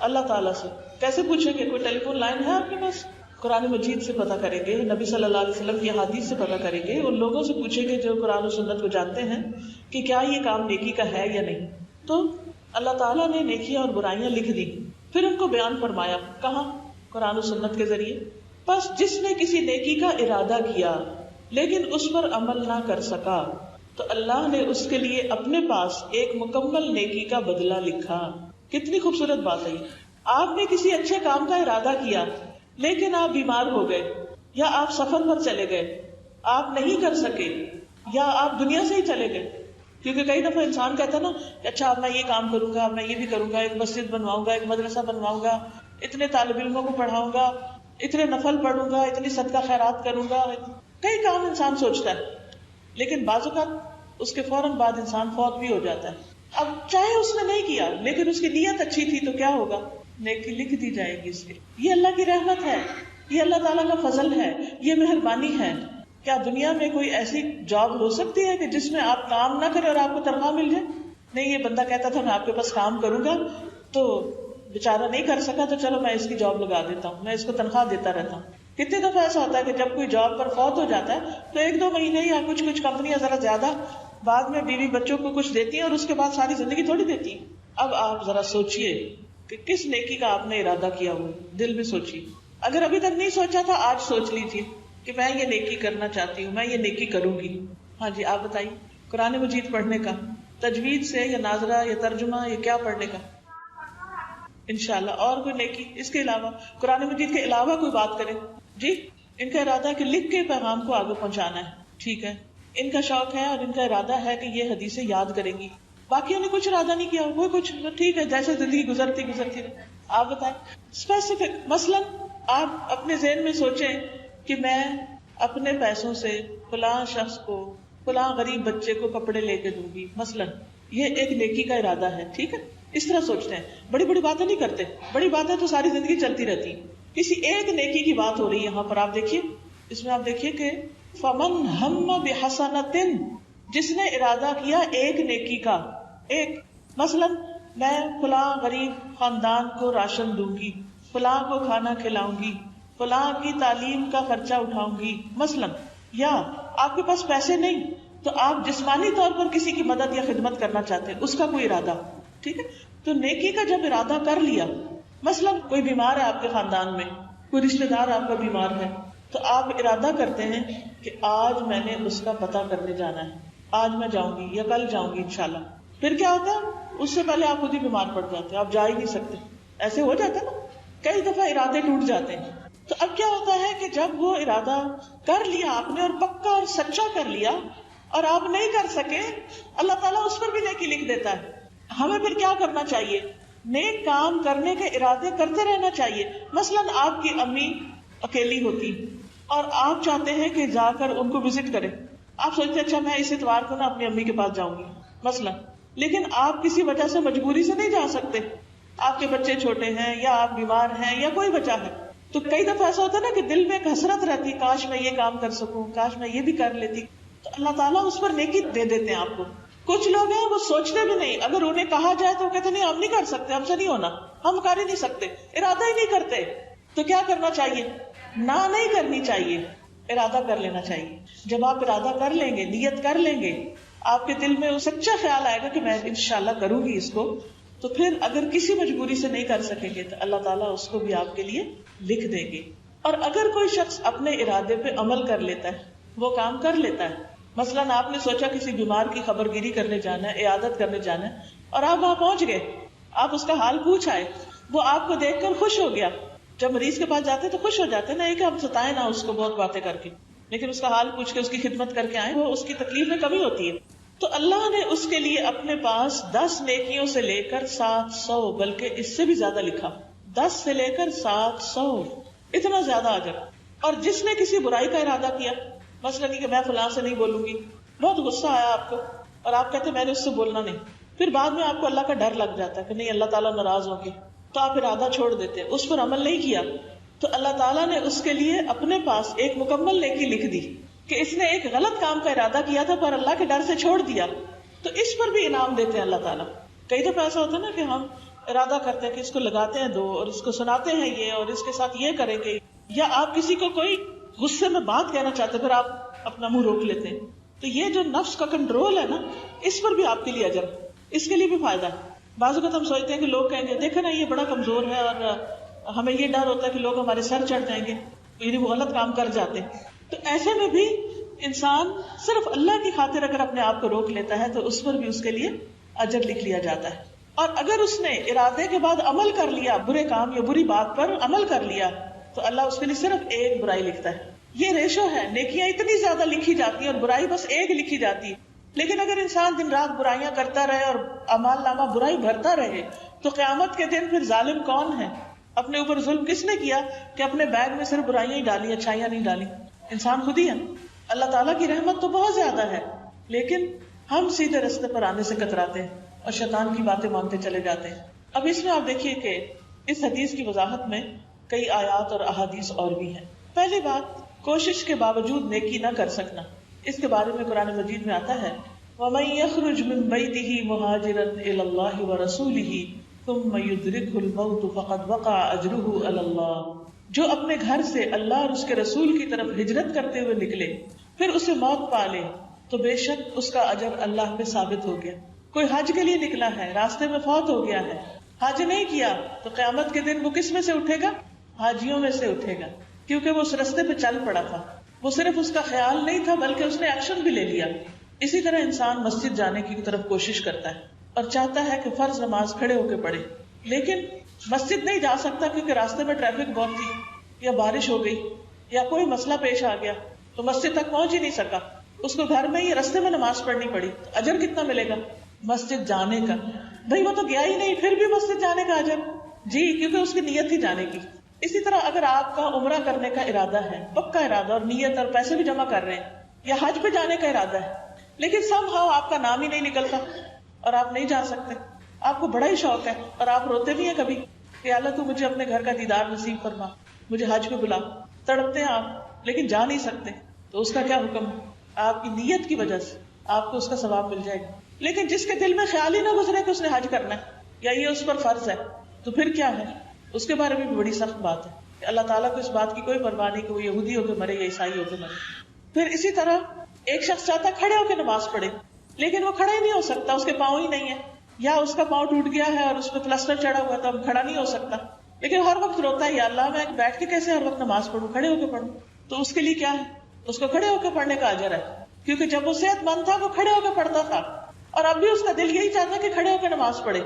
اللہ تعالیٰ سے. کیسے پوچھیں گے؟ کوئی ٹیلی فون لائن ہے آپ کے پاس؟ قرآن مجید سے پتہ کریں گے، نبی صلی اللہ علیہ وسلم کی حدیث سے پتہ کریں گے، ان لوگوں سے پوچھیں گے جو قرآن و سنت کو جانتے ہیں کہ کیا یہ کام نیکی کا ہے یا نہیں. تو اللہ تعالیٰ نے نیکیاں اور برائیاں لکھ دی، پھر ان کو بیان فرمایا. کہاں؟ قرآن و سنت کے ذریعے. بس جس نے کسی نیکی کا ارادہ کیا لیکن اس پر عمل نہ کر سکا تو اللہ نے اس کے لیے اپنے پاس ایک مکمل نیکی کا بدلہ لکھا. کتنی خوبصورت بات ہے. آپ نے کسی اچھے کام کا ارادہ کیا لیکن آپ بیمار ہو گئے، یا آپ سفر پر چلے گئے، آپ نہیں کر سکے، یا آپ دنیا سے ہی چلے گئے. کیونکہ کئی دفعہ انسان کہتا ہے نا کہ اچھا اب میں یہ کام کروں گا، اب میں یہ بھی کروں گا، ایک مسجد بنواؤں گا، ایک مدرسہ بنواؤں گا، اتنے طالب علموں کو پڑھاؤں گا، اتنے نفل پڑھوں گا، اتنی صدقہ خیرات کروں گا. کئی کام انسان سوچتا ہے، لیکن بعض اوقات اس کے فوراً بعد انسان فوت بھی ہو جاتا ہے. اب چاہے اس نے نہیں کیا لیکن اس کی نیت اچھی تھی تو کیا ہوگا؟ نیکی لکھ دی جائے گی اس کے. یہ اللہ کی رحمت ہے، یہ اللہ تعالیٰ کا فضل ہے، یہ مہربانی ہے. کیا دنیا میں کوئی ایسی جاب ہو سکتی ہے کہ جس میں آپ کام نہ کریں اور آپ کو تنخواہ مل جائے؟ نہیں. یہ بندہ کہتا تھا میں آپ کے پاس کام کروں گا تو بیچارہ نہیں کر سکا تو چلو میں اس کی جاب لگا دیتا ہوں، میں اس کو تنخواہ دیتا رہتا ہوں. کتنے دفعہ ایسا ہوتا ہے کہ جب کوئی جاب پر فوت ہو جاتا ہے تو 1-2 مہینے یا کچھ کمپنیاں ذرا زیادہ بعد میں بیوی بچوں کو کچھ دیتی ہیں اور اس کے بعد ساری زندگی تھوڑی دیتی ہیں. اب آپ ذرا سوچئے کہ کس نیکی کا آپ نے ارادہ کیا ہوا، دل میں سوچیے. اگر ابھی تک نہیں سوچا تھا آج سوچ لیجیے کہ میں یہ نیکی کرنا چاہتی ہوں، میں یہ نیکی کروں گی. ہاں جی آپ بتائیے. قرآن مجید پڑھنے کا، تجوید سے یا ناظرہ یا ترجمہ یا کیا پڑھنے کا؟ انشاءاللہ. اور کوئی نیکی اس کے علاوہ، قرآن مجید کے علاوہ کوئی بات کرے؟ جی ان کا ارادہ ہے کہ لکھ کے پیغام کو آگے پہنچانا ہے. ٹھیک ہے، ان کا شوق ہے اور ان کا ارادہ ہے کہ یہ حدیثیں یاد کریں گی. باقیوں نے کچھ ارادہ نہیں کیا، وہ کچھ ٹھیک ہے جیسے زندگی گزرتی رہے. آپ بتائیں اسپیسیفک. مثلاً آپ اپنے ذہن میں سوچیں کہ میں اپنے پیسوں سے فلاں شخص کو، فلاں غریب بچے کو کپڑے لے کے دوں گی. مثلاً یہ ایک نیکی کا ارادہ ہے. ٹھیک ہے، اس طرح سوچتے ہیں. بڑی بڑی باتیں نہیں کرتے، بڑی باتیں تو ساری زندگی چلتی رہتی. کسی ایک نیکی کی بات ہو رہی ہے یہاں پر. آپ دیکھیے اس میں، آپ دیکھیے کہ فمن ہم بحسنۃ، جس نے ارادہ کیا ایک نیکی کا، ایک مثلا میں فلاں غریب خاندان کو راشن دوں گی، فلاں کو کھانا کھلاؤں گی، فلاں کی تعلیم کا خرچہ اٹھاؤں گی مثلا، یا آپ کے پاس پیسے نہیں تو آپ جسمانی طور پر کسی کی مدد یا خدمت کرنا چاہتے ہیں، اس کا کوئی ارادہ، ٹھیک ہے، تو نیکی کا جب ارادہ کر لیا، مثلا کوئی بیمار ہے آپ کے خاندان میں، کوئی رشتہ دار آپ کا بیمار ہے، تو آپ ارادہ کرتے ہیں کہ آج میں نے اس کا پتہ کرنے جانا ہے، آج میں جاؤں گی یا کل جاؤں گی انشاءاللہ. پھر کیا ہوتا ہے، اس سے پہلے آپ خود ہی بیمار پڑ جاتے ہیں، آپ جا ہی نہیں سکتے. ایسے ہو جاتا ہے نا، کئی دفعہ ارادے ٹوٹ جاتے ہیں. تو اب کیا ہوتا ہے کہ جب وہ ارادہ کر لیا آپ نے اور پکا اور سچا کر لیا اور آپ نہیں کر سکے، اللہ تعالیٰ اس پر بھی نیکی لکھ دیتا ہے. ہمیں پھر کیا کرنا چاہیے؟ نیک کام کرنے کے ارادے کرتے رہنا چاہیے. مثلا آپ کی امی اکیلی ہوتی اور آپ چاہتے ہیں کہ جا کر ان کو وزٹ کریں. آپ سوچتے اچھا میں اس اتوار کو نا اپنی امی کے پاس جاؤں گی مثلا، لیکن آپ کسی وجہ سے مجبوری سے نہیں جا سکتے، آپ کے بچے چھوٹے ہیں یا آپ بیمار ہیں یا کوئی وجہ ہے. تو کئی دفعہ ایسا ہوتا ہے نا کہ دل میں ایک حسرت رہتی، کاش میں یہ کام کر سکوں، کاش میں یہ بھی کر لیتی. تو اللہ تعالیٰ اس پر نیکی دے دیتے ہیں آپ کو. کچھ لوگ ہیں وہ سوچتے بھی نہیں، اگر انہیں کہا جائے تو وہ کہتے نہیں ہم نہیں کر سکتے، ہم سے نہیں ہونا، ہم کر ہی نہیں سکتے، ارادہ ہی نہیں کرتے. تو کیا کرنا چاہیے؟ نہ نہیں کرنی چاہیے، ارادہ کر لینا چاہیے. جب آپ ارادہ کر لیں گے، نیت کر لیں گے، آپ کے دل میں وہ سچا خیال آئے گا کہ میں انشاءاللہ کروں گی اس کو، تو پھر اگر کسی مجبوری سے نہیں کر سکیں گے تو اللہ تعالیٰ اس کو بھی آپ کے لیے لکھ دیں گے. اور اگر کوئی شخص اپنے ارادے پہ عمل کر لیتا ہے، وہ کام کر لیتا ہے، مثلا آپ نے سوچا کسی بیمار کی خبر گیری کرنے جانا ہے، عیادت کرنے جانا ہے، اور آپ وہاں پہنچ گئے، آپ اس کا حال پوچھ آئے، وہ آپ کو دیکھ کر خوش ہو گیا. جب مریض کے پاس جاتے تو خوش ہو جاتے نا، کہ ہم ستائیں نہ اس کو بہت باتیں کر کے، لیکن اس کا حال پوچھ کے اس کی خدمت کر کے آئے، وہ اس کی تکلیف میں کمی ہوتی ہے. تو اللہ نے اس کے لیے اپنے پاس 10 نیکیوں سے لے کر 700، بلکہ اس سے بھی زیادہ لکھا، 10 سے لے کر 700، اتنا زیادہ اجر. اور جس نے کسی برائی کا ارادہ کیا، مثلا کہ میں فلاں سے نہیں بولوں گی، بہت غصہ آیا آپ کو اور آپ کہتے میں نے اس سے بولنا نہیں، پھر بعد میں آپ کو اللہ کا ڈر لگ جاتا ہے کہ نہیں اللہ تعالیٰ ناراض ہوں گے، تو آپ ارادہ چھوڑ دیتے ہیں، اس پر عمل نہیں کیا، تو اللہ تعالیٰ نے اس کے لیے اپنے پاس ایک مکمل نیکی لکھ دی کہ اس نے ایک غلط کام کا ارادہ کیا تھا پر اللہ کے ڈر سے چھوڑ دیا، تو اس پر بھی انعام دیتے ہیں اللہ تعالیٰ. کئی دفعہ ایسا ہوتا ہے نا کہ ہم ارادہ کرتے ہیں کہ اس کو لگاتے ہیں 2 اور اس کو سناتے ہیں یہ اور اس کے ساتھ یہ کریں گے، یا آپ کسی کو کوئی غصے میں بات کہنا چاہتے پھر آپ اپنا منہ روک لیتے ہیں. تو یہ جو نفس کا کنٹرول ہے نا، اس پر بھی آپ کے لیے اجر، اس کے لیے بھی فائدہ ہے. بعض اوقات ہم سوچتے ہیں کہ لوگ کہیں گے دیکھو نا یہ بڑا کمزور ہے، اور ہمیں یہ ڈر ہوتا ہے کہ لوگ ہمارے سر چڑھ جائیں گے، یعنی وہ غلط کام کر جاتے ہیں. تو ایسے میں بھی انسان صرف اللہ کی خاطر اگر اپنے آپ کو روک لیتا ہے تو اس پر بھی اس کے لیے اجر لکھ لیا جاتا ہے. اور اگر اس نے ارادے کے بعد عمل کر لیا، برے کام یا بری بات پر عمل کر لیا، تو اللہ اس کے لیے صرف 1 برائی لکھتا ہے. یہ ریشو ہے، نیکیاں اتنی زیادہ لکھی جاتی ہیں اور برائی بس 1 لکھی جاتی ہے. لیکن اگر انسان دن رات برائیاں کرتا رہے اور اعمال نامہ برائی بھرتا رہے تو قیامت کے دن پھر ظالم کون ہے؟ اپنے اوپر ظلم کس نے کیا کہ اپنے بیگ میں صرف برائیاں ہی ڈالی، اچھائیاں نہیں ڈالی؟ انسان خود ہی ہے. اللہ تعالیٰ کی رحمت تو بہت زیادہ ہے، لیکن ہم سیدھے راستے پر آنے سے کتراتے ہیں اور شیطان کی باتیں مانتے چلے جاتے ہیں. اب اس میں آپ دیکھیے کہ اس حدیث کی وضاحت میں کئی آیات اور احادیث اور بھی ہیں. پہلی بات، کوشش کے باوجود نیکی نہ کر سکنا. اس کے بارے میں قرآن مجید میں آتا ہے وَمَن يَخْرُجْ مِن بَيْتِهِ مُهَاجِرًا إِلَى اللَّهِ وَرَسُولِهِ ثُمَّ يُدْرِكْهُ الْمَوْتُ فَقَدْ وَقَعَ أَجْرُهُ عَلَى اللَّهِ. جو اپنے گھر سے اللہ اور اس کے رسول کی طرف ہجرت کرتے ہوئے نکلے پھر اسے موت پا لے تو بے شک اس کا اجر اللہ پہ ثابت ہو گیا. کوئی حج کے لیے نکلا ہے، راستے میں فوت ہو گیا ہے، حج نہیں کیا، تو قیامت کے دن وہ کس میں سے اٹھے گا؟ حاجیوں میں سے اٹھے گا، کیونکہ وہ اس راستے پہ چل پڑا تھا. وہ صرف اس کا خیال نہیں تھا بلکہ اس نے ایکشن بھی لے لیا. اسی طرح انسان مسجد جانے کی طرف کوشش کرتا ہے اور چاہتا ہے کہ فرض نماز کھڑے ہو کے پڑھے، لیکن مسجد نہیں جا سکتا کیونکہ راستے میں ٹریفک بہت تھی یا بارش ہو گئی یا کوئی مسئلہ پیش آ گیا تو مسجد تک پہنچ ہی نہیں سکا. اس کو گھر میں ہی راستے میں نماز پڑھنی پڑی. اجر کتنا ملے گا مسجد جانے کا؟ بھائی وہ تو گیا ہی نہیں، پھر بھی مسجد جانے کا اجر، جی کیونکہ اس کی نیت ہی جانے کی. اسی طرح اگر آپ کا عمرہ کرنے کا ارادہ ہے، پکا ارادہ اور نیت اور پیسے بھی جمع کر رہے ہیں، یا حج پہ جانے کا ارادہ ہے لیکن سم ہاؤ آپ کا نام ہی نہیں نکلتا اور آپ نہیں جا سکتے، آپ کو بڑا ہی شوق ہے اور آپ روتے بھی ہیں کبھی کہ اللہ تو مجھے اپنے گھر کا دیدار نصیب فرما، مجھے حج پہ بلا. تڑپتے ہیں آپ لیکن جا نہیں سکتے. تو اس کا کیا حکم ہے؟ آپ کی نیت کی وجہ سے آپ کو اس کا ثواب مل جائے گا. لیکن جس کے دل میں خیال ہی نہ گزرے کہ اس نے حج کرنا ہے یا یہ اس پر فرض ہے، تو پھر کیا ہے؟ اس کے بارے میں بھی بڑی سخت بات ہے کہ اللہ تعالیٰ کو اس بات کی کوئی پرواہ نہیں کہ وہ یہودی ہو کے مرے یا عیسائی ہو کے مرے. پھر اسی طرح ایک شخص چاہتا کھڑے ہو کے نماز پڑھے، لیکن وہ کھڑا ہی نہیں ہو سکتا، اس کے پاؤں ہی نہیں ہے، یا اس کا پاؤں ٹوٹ گیا ہے اور اس پہ پلسٹر چڑھا ہوا ہے تو اب کھڑا نہیں ہو سکتا، لیکن ہر وقت روتا ہے یا اللہ میں بیٹھ کے کیسے ہر وقت نماز پڑھوں، کھڑے ہو کے پڑھوں. تو اس کے لیے کیا ہے؟ اس کو کھڑے ہو کے پڑھنے کا اجر ہے، کیونکہ جب وہ صحت مند تھا وہ کھڑے ہو کے پڑھتا تھا، اور اب بھی اس کا دل یہی چاہتا ہے کہ کھڑے ہو کے نماز پڑھے.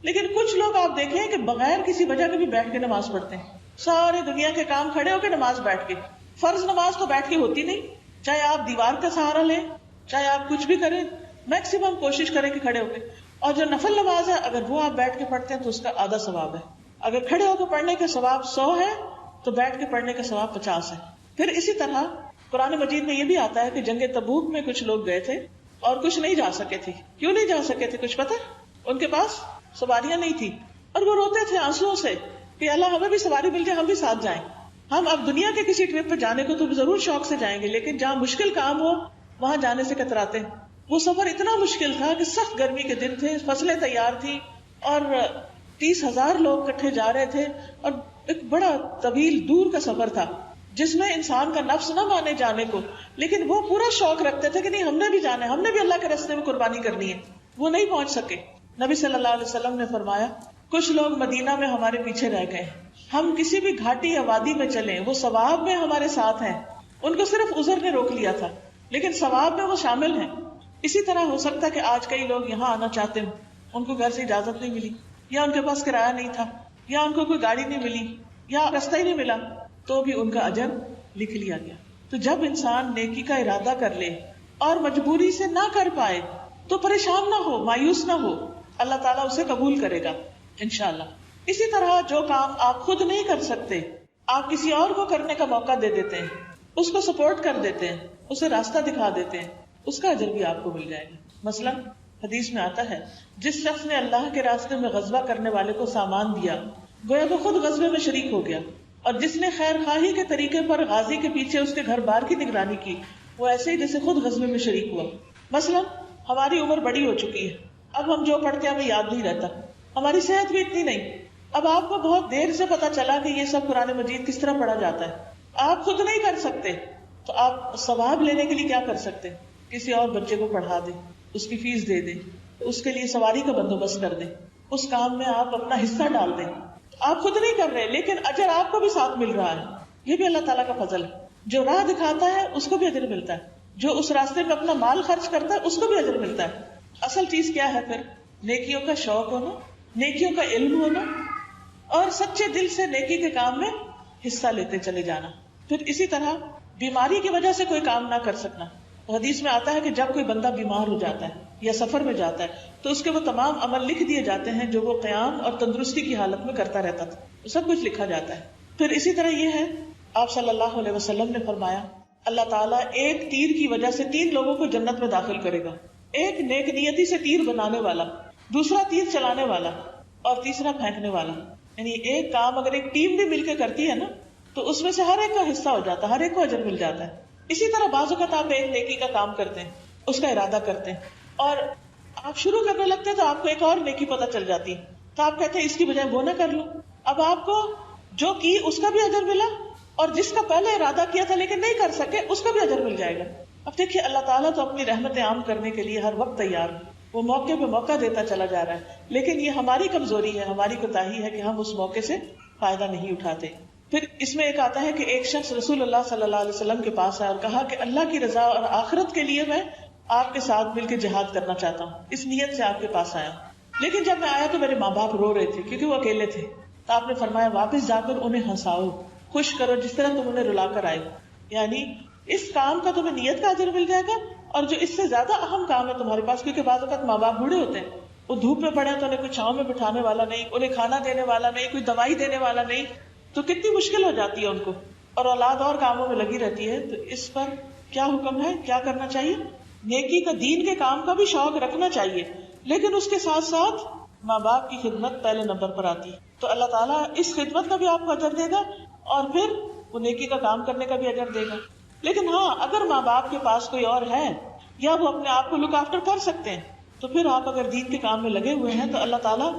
لیکن کچھ لوگ آپ دیکھیں کہ بغیر کسی وجہ کے بھی بیٹھ کے نماز پڑھتے ہیں، ساری دنیا کے کام کھڑے ہو کے نماز بیٹھ کے. فرض نماز تو بیٹھ کے ہوتی نہیں، چاہے آپ دیوار کا سہارا لیں، چاہے آپ کچھ بھی کریں، میکسیمم کوشش کریں کہ کھڑے ہو کے. اور جو نفل نماز ہے اگر وہ آپ بیٹھ کے پڑھتے ہیں تو اس کا آدھا ثواب ہے. اگر کھڑے ہو کے پڑھنے کا ثواب 100 ہے تو بیٹھ کے پڑھنے کا ثواب 50 ہے. پھر اسی طرح قرآن مجید میں یہ بھی آتا ہے کہ جنگ تبوک میں کچھ لوگ گئے تھے اور کچھ نہیں جا سکے تھے. کیوں نہیں جا سکے تھے کچھ پتہ؟ ان کے پاس سواریاں نہیں تھی اور وہ روتے تھے آنسوؤں سے کہ اللہ ہمیں بھی سواری مل جائے، ہم بھی ساتھ جائیں. ہم اب دنیا کے کسی ٹرپ پہ جانے کو تو ضرور شوق سے جائیں گے، لیکن جہاں مشکل کام ہو وہاں جانے سے کتراتے ہیں. وہ سفر اتنا مشکل تھا کہ سخت گرمی کے دن تھے، فصلیں تیار تھی اور 30,000 لوگ کٹھے جا رہے تھے، اور ایک بڑا طویل دور کا سفر تھا جس میں انسان کا نفس نہ مانے جانے کو، لیکن وہ پورا شوق رکھتے تھے کہ نہیں ہم نے بھی جانا ہے، ہم نے بھی اللہ کے راستے میں قربانی کرنی ہے. وہ نہیں پہنچ سکے. نبی صلی اللہ علیہ وسلم نے فرمایا کچھ لوگ مدینہ میں ہمارے پیچھے رہ گئے، ہم کسی بھی گھاٹی یا وادی میں چلیں وہ ثواب میں ہمارے ساتھ ہیں. ان کو صرف عذر نے روک لیا تھا لیکن ثواب میں وہ شامل ہیں. اسی طرح ہو سکتا ہے کہ آج کئی لوگ یہاں آنا چاہتے ہیں، ان کو گھر سے اجازت نہیں ملی، یا ان کے پاس کرایہ نہیں تھا، یا ان کو کوئی گاڑی نہیں ملی، یا راستہ ہی نہیں ملا، تو بھی ان کا اجر لکھ لیا گیا. تو جب انسان نیکی کا ارادہ کر لے اور مجبوری سے نہ کر پائے تو پریشان نہ ہو، مایوس نہ ہو، اللہ تعالیٰ اسے قبول کرے گا انشاءاللہ. اسی طرح جو کام آپ خود نہیں کر سکتے آپ کسی اور کو کرنے کا موقع دے دیتے ہیں، اس کو سپورٹ کر دیتے ہیں، اسے راستہ دکھا دیتے ہیں، اس کا اجر بھی آپ کو مل جائے گا. مثلا حدیث میں آتا ہے جس شخص نے اللہ کے راستے میں غزوہ کرنے والے کو سامان دیا گویا وہ خود غزوے میں شریک ہو گیا، اور جس نے خیر خواہی کے طریقے پر غازی کے پیچھے اس کے گھر بار کی نگرانی کی وہ ایسے ہی جیسے خود غزوے میں شریک ہوا. مثلا ہماری عمر بڑی ہو چکی ہے، اب ہم جو پڑھتے ہیں ہمیں یاد نہیں رہتا، ہماری صحت بھی اتنی نہیں، اب آپ کو بہت دیر سے پتا چلا کہ یہ سب قرآن مجید کس طرح پڑھا جاتا ہے، آپ خود نہیں کر سکتے تو آپ ثواب لینے کے لیے کیا کر سکتے؟ کسی اور بچے کو پڑھا دیں، اس کی فیس دے دیں، اس کے لیے سواری کا بندوبست کر دیں، اس کام میں آپ اپنا حصہ ڈال دیں. آپ خود نہیں کر رہے لیکن اجر آپ کو بھی ساتھ مل رہا ہے. یہ بھی اللہ تعالیٰ کا فضل ہے. جو راہ دکھاتا ہے اس کو بھی اجر ملتا ہے، جو اس راستے میں اپنا مال خرچ کرتا ہے اس کو بھی اجر ملتا ہے. اصل چیز کیا ہے پھر؟ نیکیوں کا شوق ہونا، نیکیوں کا علم ہونا، اور سچے دل سے نیکی کے کام میں حصہ لیتے چلے جانا. پھر اسی طرح بیماری کی وجہ سے کوئی کام نہ کر سکنا. حدیث میں آتا ہے کہ جب کوئی بندہ بیمار ہو جاتا ہے یا سفر میں جاتا ہے تو اس کے وہ تمام عمل لکھ دیے جاتے ہیں جو وہ قیام اور تندرستی کی حالت میں کرتا رہتا تھا، سب کچھ لکھا جاتا ہے. پھر اسی طرح یہ ہے آپ صلی اللہ علیہ وسلم نے فرمایا اللہ تعالیٰ ایک تیر کی وجہ سے 3 لوگوں کو جنت میں داخل کرے گا. ایک نیک نیتی سے تیر بنانے والا، دوسرا تیر چلانے والا، اور تیسرا پھینکنے والا. یعنی ایک کام اگر ایک ٹیم بھی مل کے کرتی ہے نا تو اس میں سے ہر ایک کا حصہ ہو جاتا ہے، ہر ایک کو اجر مل جاتا ہے. اسی طرح بعض اوقات آپ ایک نیکی کا کام کرتے ہیں، اس کا ارادہ کرتے ہیں اور آپ شروع کرنے لگتے ہیں تو آپ کو ایک اور نیکی پتہ چل جاتی ہے تو آپ کہتے ہیں اس کی بجائے وہ نہ کر لوں. اب آپ کو جو کی اس کا بھی اجر ملا اور جس کا پہلے ارادہ کیا تھا لیکن نہیں کر سکے اس کا بھی اجر مل جائے گا. اب دیکھیے اللہ تعالیٰ تو اپنی رحمتیں عام کرنے کے لیے ہر وقت تیار ہے، وہ موقع پہ موقع دیتا چلا جا رہا ہے، لیکن یہ ہماری کمزوری ہے، ہماری کوتاہی ہے کہ ہم اس موقع سے فائدہ نہیں اٹھاتے. پھر اس میں ایک آتا ہے کہ ایک شخص رسول اللہ صلی اللہ علیہ وسلم کے پاس آیا اور کہا کہ اللہ کی رضا اور آخرت کے لیے میں آپ کے ساتھ مل کے جہاد کرنا چاہتا ہوں، اس نیت سے آپ کے پاس آیا، لیکن جب میں آیا تو میرے ماں باپ رو رہے تھے کیونکہ وہ اکیلے تھے. تو آپ نے فرمایا واپس جا کر انہیں ہنساؤ، خوش کرو جس طرح تم انہیں رلا کر آئے. یعنی اس کام کا تمہیں نیت کا اجر مل جائے گا اور جو اس سے زیادہ اہم کام ہے تمہارے پاس، کیونکہ بعض اوقات ماں باپ بوڑھے ہوتے ہیں، وہ دھوپ میں پڑے تو انہیں کوئی چھاؤں میں بٹھانے والا نہیں، انہیں کھانا دینے والا نہیں، کوئی دوائی دینے والا نہیں، تو کتنی مشکل ہو جاتی ہے ان کو، اور اولاد اور کاموں میں لگی رہتی ہے. تو اس پر کیا حکم ہے، کیا کرنا چاہیے؟ نیکی کا، دین کے کام کا بھی شوق رکھنا چاہیے، لیکن اس کے ساتھ ساتھ ماں باپ کی خدمت پہلے نمبر پر آتی ہے. تو اللہ تعالیٰ اس خدمت کا بھی آپ کو اجر دے گا اور پھر وہ نیکی کا کام کرنے کا بھی اجر دے گا. لیکن ہاں اگر ماں باپ کے پاس کوئی اور ہے یا وہ اپنے آپ کو لک آفٹر کر سکتے ہیں تو پھر آپ اگر دین کے کام میں لگے ہوئے ہیں تو اللہ تعالیٰ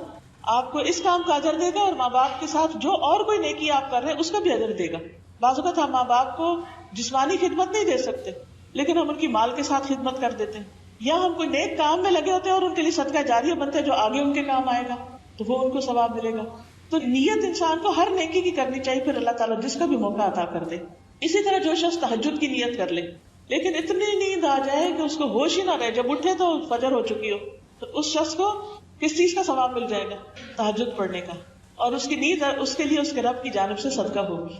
آپ کو اس کام کا اجر دے گا، اور ماں باپ کے ساتھ جو اور کوئی نیکی آپ کر رہے ہیں اس کا بھی اجر دے گا. بعض اوقات ہم ماں باپ کو جسمانی خدمت نہیں دے سکتے لیکن ہم ان کی مال کے ساتھ خدمت کر دیتے ہیں، یا ہم کوئی نیک کام میں لگے ہوتے ہیں اور ان کے لیے صدقہ جاریہ بنتے ہیں جو آگے ان کے کام آئے گا تو وہ ان کو ثواب ملے گا. تو نیت انسان کو ہر نیکی کی کرنی چاہیے، پھر اللہ تعالیٰ جس کا بھی موقع عطا کر دے. اسی طرح جو شخص تہجد کی نیت کر لے لیکن اتنی نیند آ جائے کہ اس کو ہوش ہی نہ رہے، جب اٹھے تو فجر ہو چکی ہو، تو اس شخص کو کس چیز کا ثواب مل جائے گا؟ تہجد پڑھنے کا. اور اس کی نیند اس کے لیے اس کے رب کی جانب سے صدقہ ہوگی.